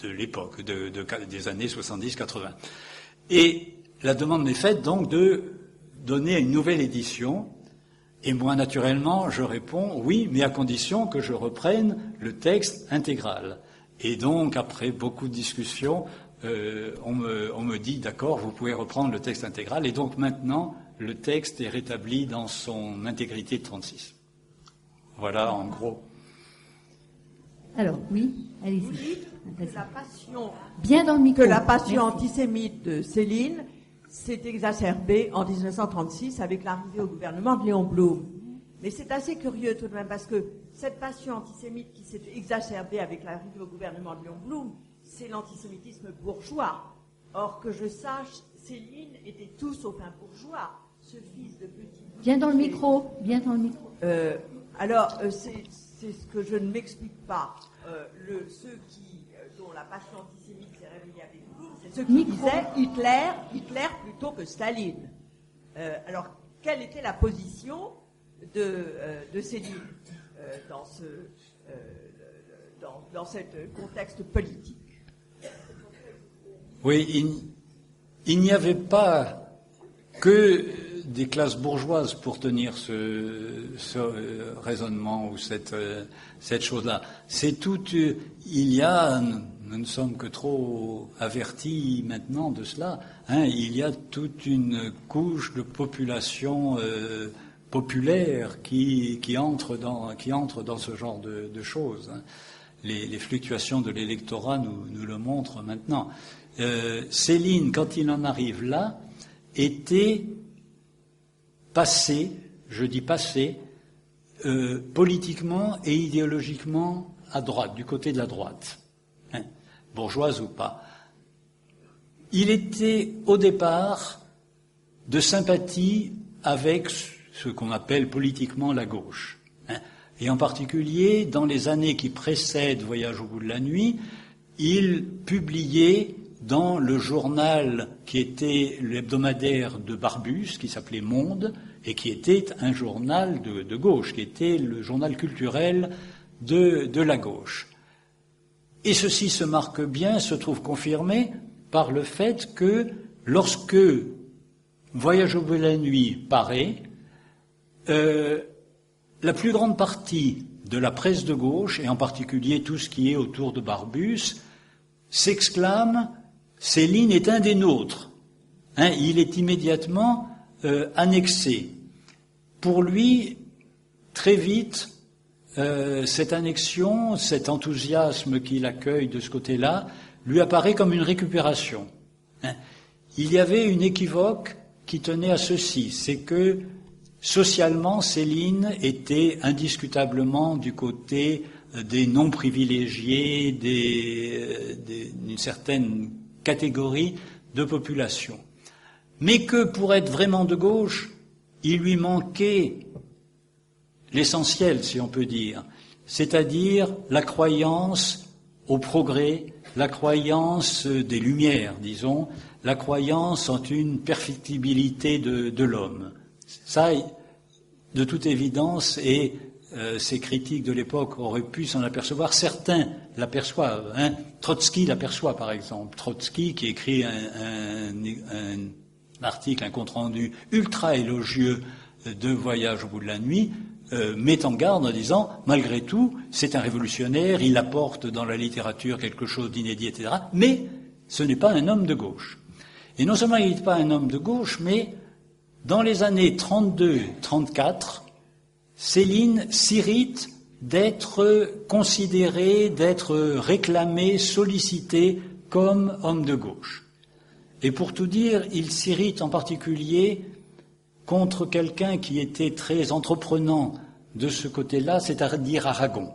[SPEAKER 2] de l'époque, des années 70-80. Et la demande m'est faite donc de donner une nouvelle édition. Et moi, naturellement, je réponds oui, mais à condition que je reprenne le texte intégral. Et donc, après beaucoup de discussions, on me dit d'accord, vous pouvez reprendre le texte intégral. Et donc maintenant, le texte est rétabli dans son intégrité de 36. Voilà, en gros.
[SPEAKER 1] Alors, oui, allez-y.
[SPEAKER 4] Vous dites que la passion,
[SPEAKER 1] bien dans le micro.
[SPEAKER 4] Que la passion antisémite de Céline s'est exacerbée en 1936 avec l'arrivée au gouvernement de Léon Blum. Mais c'est assez curieux tout de même parce que cette passion antisémite qui s'est exacerbée avec l'arrivée au gouvernement de Léon Blum, c'est l'antisémitisme bourgeois. Or, que je sache, Céline était tout sauf un bourgeois, ce fils de petit...
[SPEAKER 1] Viens dans le micro,
[SPEAKER 4] C'est ce que je ne m'explique pas. Ceux dont la passion antisémite s'est réveillée avec Blum, c'est ceux qui disaient Hitler plutôt que Staline. Alors, quelle était la position de Céline dans ce contexte politique?
[SPEAKER 2] Oui, il n'y avait pas que des classes bourgeoises pour tenir ce raisonnement ou cette chose-là. C'est tout. Nous ne sommes que trop avertis maintenant de cela. Il y a toute une couche de population populaire qui entre dans ce genre de choses. Les fluctuations de l'électorat nous le montrent maintenant. Céline, quand il en arrive là, était passé, je dis passé, politiquement et idéologiquement à droite, du côté de la droite, bourgeoise ou pas. Il était au départ de sympathie avec ce qu'on appelle politiquement la gauche. Et en particulier, dans les années qui précèdent Voyage au bout de la nuit, il publiait dans le journal qui était l'hebdomadaire de Barbus, qui s'appelait Monde, et qui était un journal de gauche, qui était le journal culturel de la gauche. Et ceci se marque bien, se trouve confirmé par le fait que lorsque Voyage au bout de la nuit paraît, la plus grande partie de la presse de gauche, et en particulier tout ce qui est autour de Barbus, s'exclame « Céline est un des nôtres ». Il est immédiatement annexé. Pour lui, très vite, cette annexion, cet enthousiasme qu'il accueille de ce côté-là, lui apparaît comme une récupération. Il y avait une équivoque qui tenait à ceci, c'est que socialement, Céline était indiscutablement du côté des non-privilégiés, d'une certaine catégorie de population. Mais que pour être vraiment de gauche, il lui manquait l'essentiel, si on peut dire, c'est-à-dire la croyance au progrès, la croyance des Lumières, disons, la croyance en une perfectibilité de l'homme. Ça, de toute évidence, et ces critiques de l'époque auraient pu s'en apercevoir. Certains l'aperçoivent. Trotsky l'aperçoit, par exemple. Trotsky, qui écrit un article, un compte-rendu ultra élogieux de Voyage au bout de la nuit, met en garde en disant, malgré tout, c'est un révolutionnaire, il apporte dans la littérature quelque chose d'inédit, etc. Mais ce n'est pas un homme de gauche. Et non seulement il n'est pas un homme de gauche, mais dans les années 32-34, Céline s'irrite d'être considéré, d'être réclamé, sollicité comme homme de gauche. Et pour tout dire, il s'irrite en particulier contre quelqu'un qui était très entreprenant de ce côté-là, c'est-à-dire Aragon.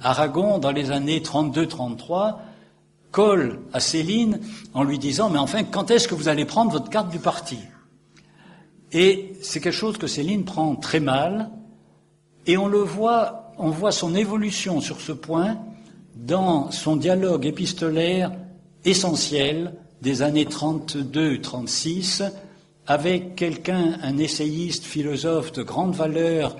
[SPEAKER 2] Aragon, dans les années 32-33, colle à Céline en lui disant « Mais enfin, quand est-ce que vous allez prendre votre carte du parti ?» Et c'est quelque chose que Céline prend très mal, et on voit son évolution sur ce point dans son dialogue épistolaire essentiel des années 32-36 avec quelqu'un, un essayiste, philosophe de grande valeur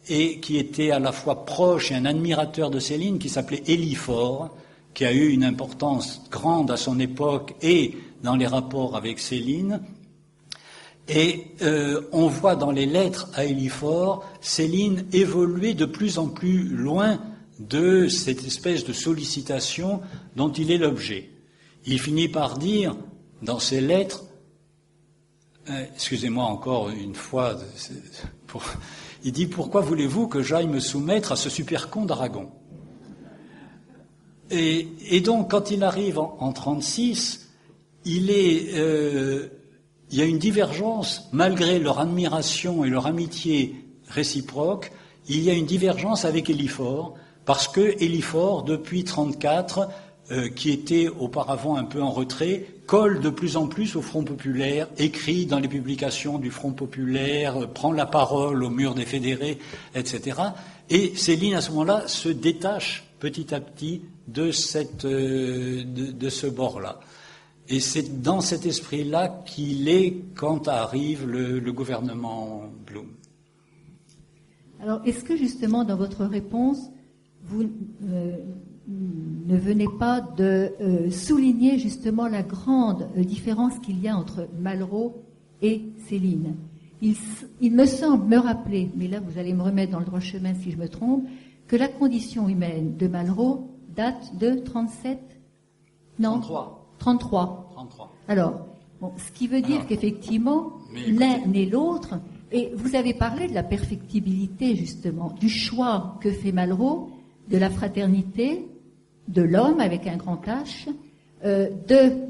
[SPEAKER 2] et qui était à la fois proche et un admirateur de Céline, qui s'appelait Élie Faure, qui a eu une importance grande à son époque et dans les rapports avec Céline. Et on voit dans les lettres à Élie Faure Céline évoluer de plus en plus loin de cette espèce de sollicitation dont il est l'objet. Il finit par dire dans ses lettres, excusez-moi encore une fois, il dit « Pourquoi voulez-vous que j'aille me soumettre à ce super con d'Aragon ?» Et donc, quand il arrive en 36, il y a une divergence, malgré leur admiration et leur amitié réciproque, il y a une divergence avec Éliphore, parce que Éliphore, depuis 1934, qui était auparavant un peu en retrait, colle de plus en plus au Front populaire, écrit dans les publications du Front populaire, prend la parole au mur des fédérés, etc. Et Céline, à ce moment-là, se détache petit à petit de ce bord-là. Et c'est dans cet esprit-là qu'il est quand arrive le gouvernement Blum.
[SPEAKER 1] Alors, est-ce que justement, dans votre réponse, vous ne venez pas de souligner justement la grande différence qu'il y a entre Malraux et Céline? Il me semble me rappeler, mais là vous allez me remettre dans le droit chemin si je me trompe, que la condition humaine de Malraux date de 37? Non 33. Alors, bon, ce qui veut dire qu'effectivement, l'un et l'autre, et vous avez parlé de la perfectibilité justement, du choix que fait Malraux, de la fraternité, de l'homme avec un grand H, de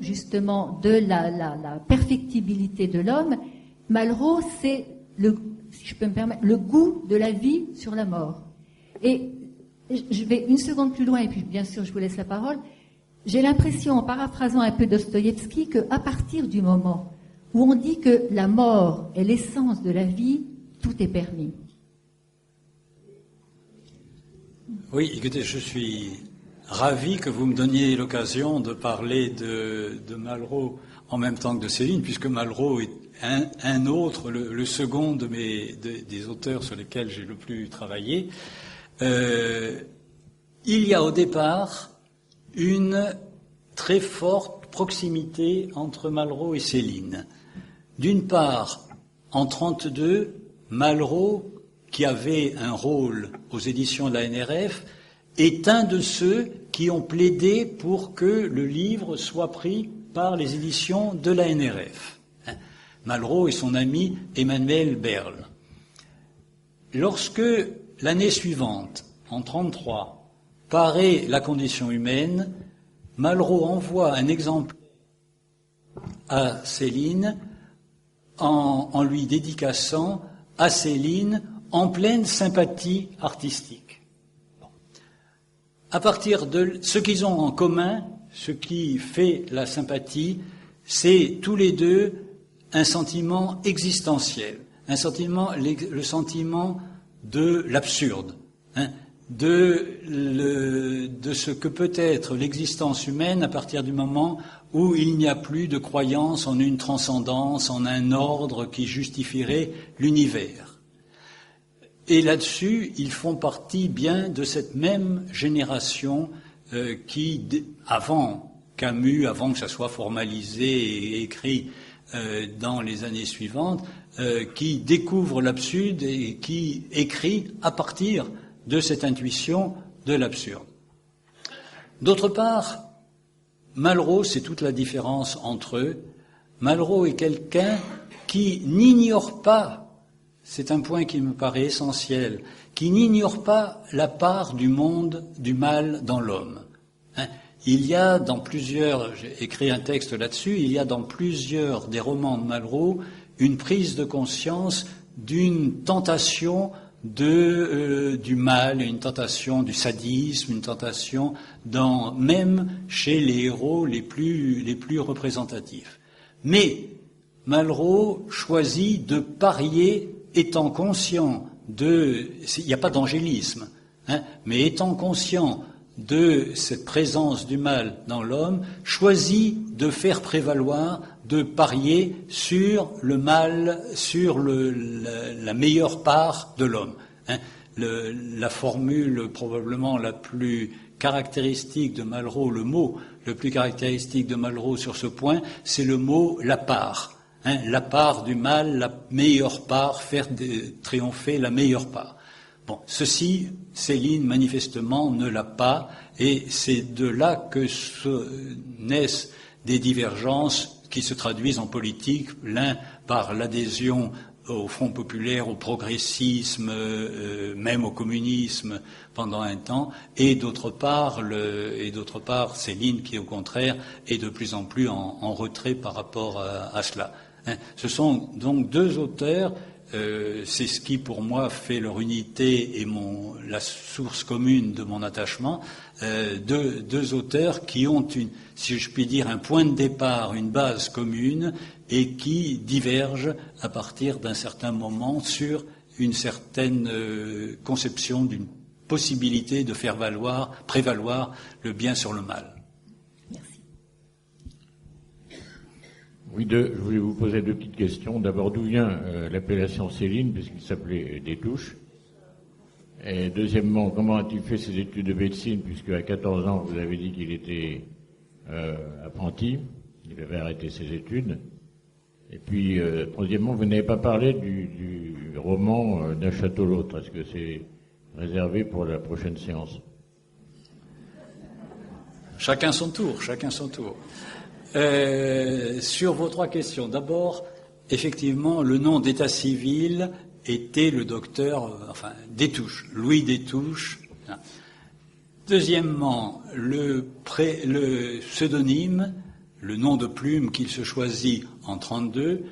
[SPEAKER 1] la perfectibilité de l'homme. Malraux, c'est si je peux me permettre, le goût de la vie sur la mort. Et je vais une seconde plus loin, et puis bien sûr je vous laisse la parole. J'ai l'impression, en paraphrasant un peu Dostoïevski, qu'à partir du moment où on dit que la mort est l'essence de la vie, tout est permis.
[SPEAKER 2] Oui, écoutez, je suis ravi que vous me donniez l'occasion de parler de Malraux en même temps que de Céline, puisque Malraux est un autre, le second des auteurs sur lesquels j'ai le plus travaillé. Il y a au départ une très forte proximité entre Malraux et Céline. D'une part, en 1932, Malraux, qui avait un rôle aux éditions de la NRF, est un de ceux qui ont plaidé pour que le livre soit pris par les éditions de la NRF. Malraux et son ami Emmanuel Berle. Lorsque, l'année suivante, en 1933, paraît La condition humaine, Malraux envoie un exemplaire à Céline en lui dédicaçant à Céline en pleine sympathie artistique. Bon. À partir de ce qu'ils ont en commun, ce qui fait la sympathie, c'est tous les deux un sentiment existentiel, le sentiment de l'absurde, de ce que peut être l'existence humaine à partir du moment où il n'y a plus de croyance en une transcendance, en un ordre qui justifierait l'univers. Et là-dessus, ils font partie bien de cette même génération qui, avant Camus, avant que ça soit formalisé et écrit dans les années suivantes, qui découvre l'absurde et qui écrit à partir de cette intuition de l'absurde. D'autre part, Malraux, c'est toute la différence entre eux. Malraux est quelqu'un qui n'ignore pas, c'est un point qui me paraît essentiel, qui n'ignore pas la part du monde, du mal dans l'homme. Il y a dans plusieurs, j'ai écrit un texte là-dessus, il y a dans plusieurs des romans de Malraux une prise de conscience d'une tentation du mal, une tentation du sadisme, une tentation même chez les héros les plus représentatifs. Mais Malraux choisit de parier, étant conscient il n'y a pas d'angélisme, mais étant conscient de cette présence du mal dans l'homme, choisit de faire prévaloir, de parier sur le mal, sur la meilleure part de l'homme. La formule probablement la plus caractéristique de Malraux, le mot le plus caractéristique de Malraux sur ce point, c'est le mot « la part ». La part du mal, la meilleure part, faire triompher la meilleure part. Bon, ceci, Céline, manifestement, ne l'a pas, et c'est de là que naissent des divergences qui se traduisent en politique, l'un par l'adhésion au Front populaire, au progressisme, même au communisme pendant un temps, et d'autre part Céline qui, au contraire, est de plus en plus en retrait par rapport à cela. Ce sont donc deux auteurs c'est ce qui, pour moi, fait leur unité et la source commune de mon attachement. Deux auteurs qui ont, si je puis dire, un point de départ, une base commune, et qui divergent à partir d'un certain moment sur une certaine conception d'une possibilité de faire prévaloir le bien sur le mal.
[SPEAKER 1] Merci.
[SPEAKER 5] Oui, je voulais vous poser deux petites questions. D'abord, d'où vient l'appellation Céline, puisqu'il s'appelait Destouches? Et deuxièmement, comment a-t-il fait ses études de médecine, puisque à 14 ans, vous avez dit qu'il était apprenti, il avait arrêté ses études. Et puis, troisièmement, vous n'avez pas parlé du roman D'un château l'autre. Est-ce que c'est réservé pour la prochaine séance?
[SPEAKER 2] Chacun son tour. Sur vos trois questions, d'abord, effectivement, le nom d'état civil était le docteur, Destouches, Louis Destouches. Deuxièmement, le pseudonyme, le nom de plume qu'il se choisit en 1932,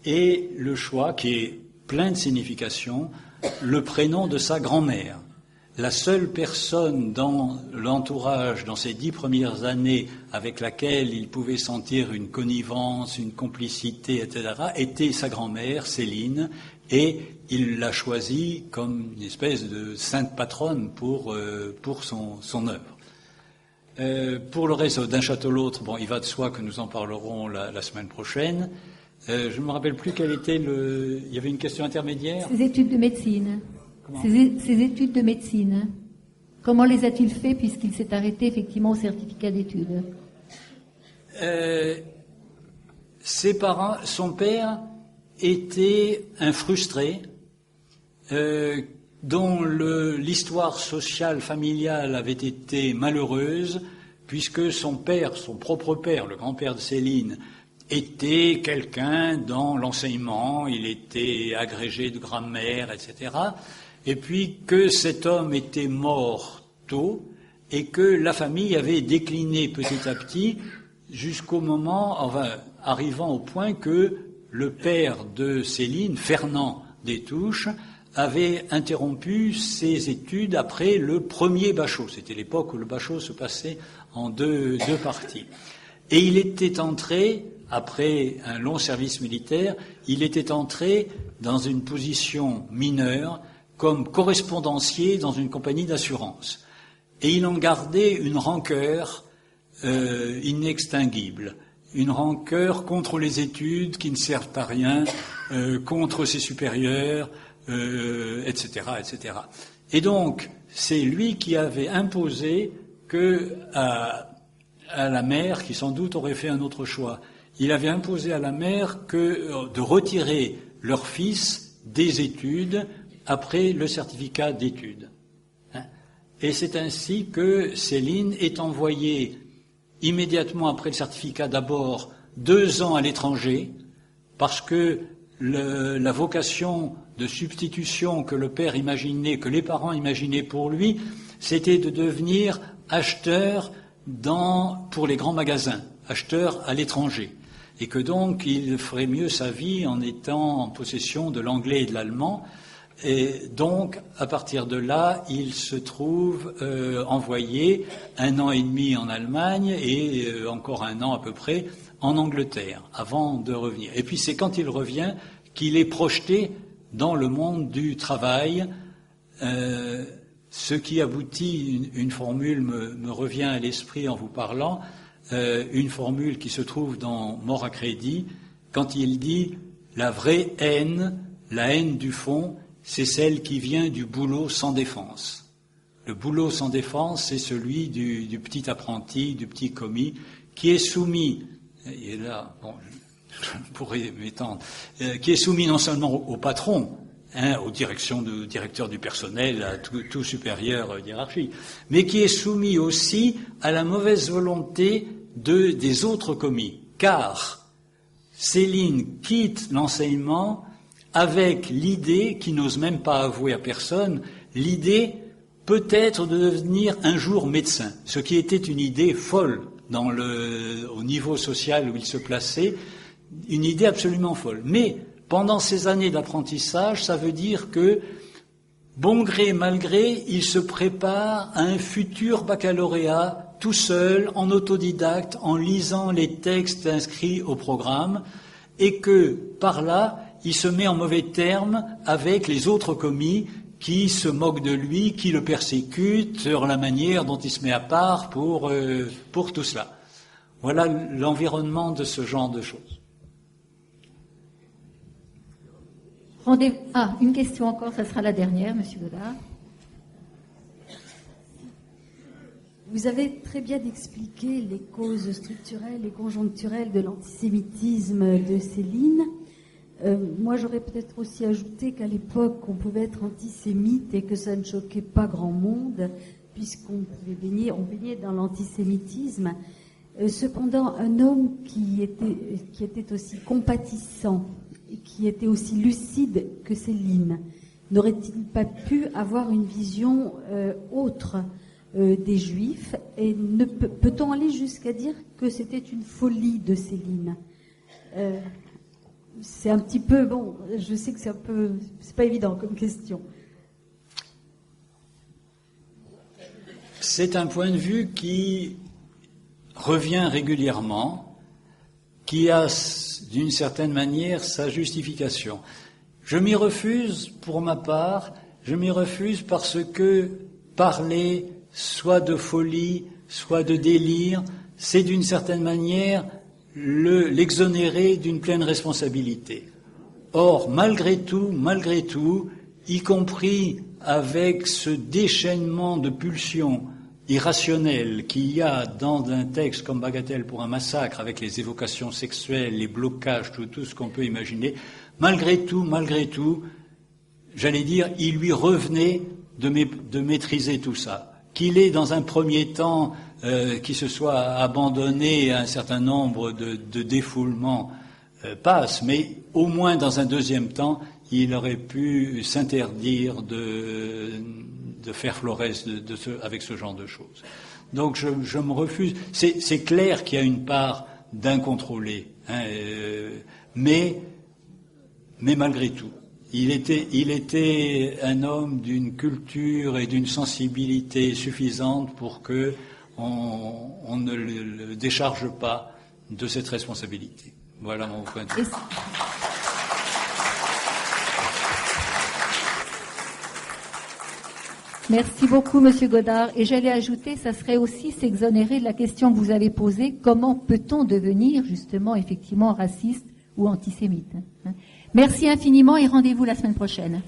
[SPEAKER 2] et le choix, qui est plein de significations, le prénom de sa grand-mère. La seule personne dans l'entourage, dans ces 10 premières années, avec laquelle il pouvait sentir une connivence, une complicité, etc., était sa grand-mère, Céline, et il l'a choisie comme une espèce de sainte patronne pour son œuvre. Pour le reste, D'un château l'autre, il va de soi que nous en parlerons la semaine prochaine. Je ne me rappelle plus quel était il y avait une question intermédiaire.
[SPEAKER 1] Ses études de médecine. Ses études de médecine. Comment les a-t-il fait puisqu'il s'est arrêté effectivement au certificat d'études?
[SPEAKER 2] Ses parents, son père était un frustré dont l'histoire sociale familiale avait été malheureuse, puisque son propre père, le grand-père de Céline, était quelqu'un dans l'enseignement, il était agrégé de grammaire, etc. Et puis que cet homme était mort tôt et que la famille avait décliné petit à petit jusqu'au moment, arrivant au point que le père de Céline, Fernand Destouches, avait interrompu ses études après le premier bachot. C'était l'époque où le bachot se passait en deux parties. Et il était entré, après un long service militaire, il était entré dans une position mineure comme correspondancier dans une compagnie d'assurance. Et il en gardait une rancœur inextinguible, une rancœur contre les études qui ne servent à rien, contre ses supérieurs, etc., etc. Et donc, c'est lui qui avait imposé à la mère, qui sans doute aurait fait un autre choix, il avait imposé à la mère de retirer leur fils des études après le certificat d'études. Et c'est ainsi que Céline est envoyée immédiatement après le certificat, d'abord 2 ans à l'étranger, parce que la vocation de substitution que le père imaginait, que les parents imaginaient pour lui, c'était de devenir acheteur pour les grands magasins, acheteur à l'étranger. Et que donc il ferait mieux sa vie en étant en possession de l'anglais et de l'allemand. Et donc, à partir de là, il se trouve envoyé 1 an et demi en Allemagne et encore 1 an à peu près en Angleterre, avant de revenir. Et puis c'est quand il revient qu'il est projeté dans le monde du travail, ce qui aboutit, une formule me revient à l'esprit en vous parlant, une formule qui se trouve dans Mort à crédit, quand il dit « la vraie haine, la haine du fond », c'est celle qui vient du boulot sans défense. Le boulot sans défense, c'est celui du petit apprenti, du petit commis, qui est soumis, et là, je pourrais m'étendre, qui est soumis non seulement au patron, aux directions de directeur du personnel, à tout supérieur hiérarchie, mais qui est soumis aussi à la mauvaise volonté des autres commis. Car Céline quitte l'enseignement avec l'idée, qui n'ose même pas avouer à personne, l'idée peut-être de devenir un jour médecin, ce qui était une idée folle au niveau social où il se plaçait, une idée absolument folle. Mais pendant ces années d'apprentissage, ça veut dire que, bon gré, mal gré, il se prépare à un futur baccalauréat tout seul, en autodidacte, en lisant les textes inscrits au programme, et que, par là, il se met en mauvais termes avec les autres commis qui se moquent de lui, qui le persécutent sur la manière dont il se met à part pour tout cela. Voilà l'environnement de ce genre de choses.
[SPEAKER 1] Une question encore, ça sera la dernière, Monsieur Godard.
[SPEAKER 6] Vous avez très bien expliqué les causes structurelles et conjoncturelles de l'antisémitisme de Céline. Moi, j'aurais peut-être aussi ajouté qu'à l'époque, on pouvait être antisémite et que ça ne choquait pas grand monde, puisqu'on baignait dans l'antisémitisme. Cependant, un homme qui était aussi compatissant et qui était aussi lucide que Céline, n'aurait-il pas pu avoir une vision autre des Juifs, et peut-on aller jusqu'à dire que c'était une folie de Céline? C'est un petit peu, je sais que c'est pas évident comme question.
[SPEAKER 2] C'est un point de vue qui revient régulièrement, qui a d'une certaine manière sa justification. Je m'y refuse, pour ma part, parce que parler soit de folie, soit de délire, c'est d'une certaine manière l'exonérer d'une pleine responsabilité. Or, malgré tout, y compris avec ce déchaînement de pulsions irrationnelles qu'il y a dans un texte comme Bagatelle pour un massacre, avec les évocations sexuelles, les blocages, tout ce qu'on peut imaginer, malgré tout, j'allais dire, il lui revenait de maîtriser tout ça. Qu'il ait dans un premier temps, qui se soit abandonné à un certain nombre de défoulements, passe, mais au moins dans un deuxième temps, il aurait pu s'interdire de faire florès avec ce genre de choses. Donc je me refuse. C'est clair qu'il y a une part d'incontrôlé, mais malgré tout. Il était un homme d'une culture et d'une sensibilité suffisante pour que on ne le décharge pas de cette responsabilité. Voilà mon point de vue.
[SPEAKER 1] Merci beaucoup, Monsieur Godard. Et j'allais ajouter, ça serait aussi s'exonérer de la question que vous avez posée, comment peut-on devenir justement effectivement raciste ou antisémite? Merci infiniment et rendez-vous la semaine prochaine.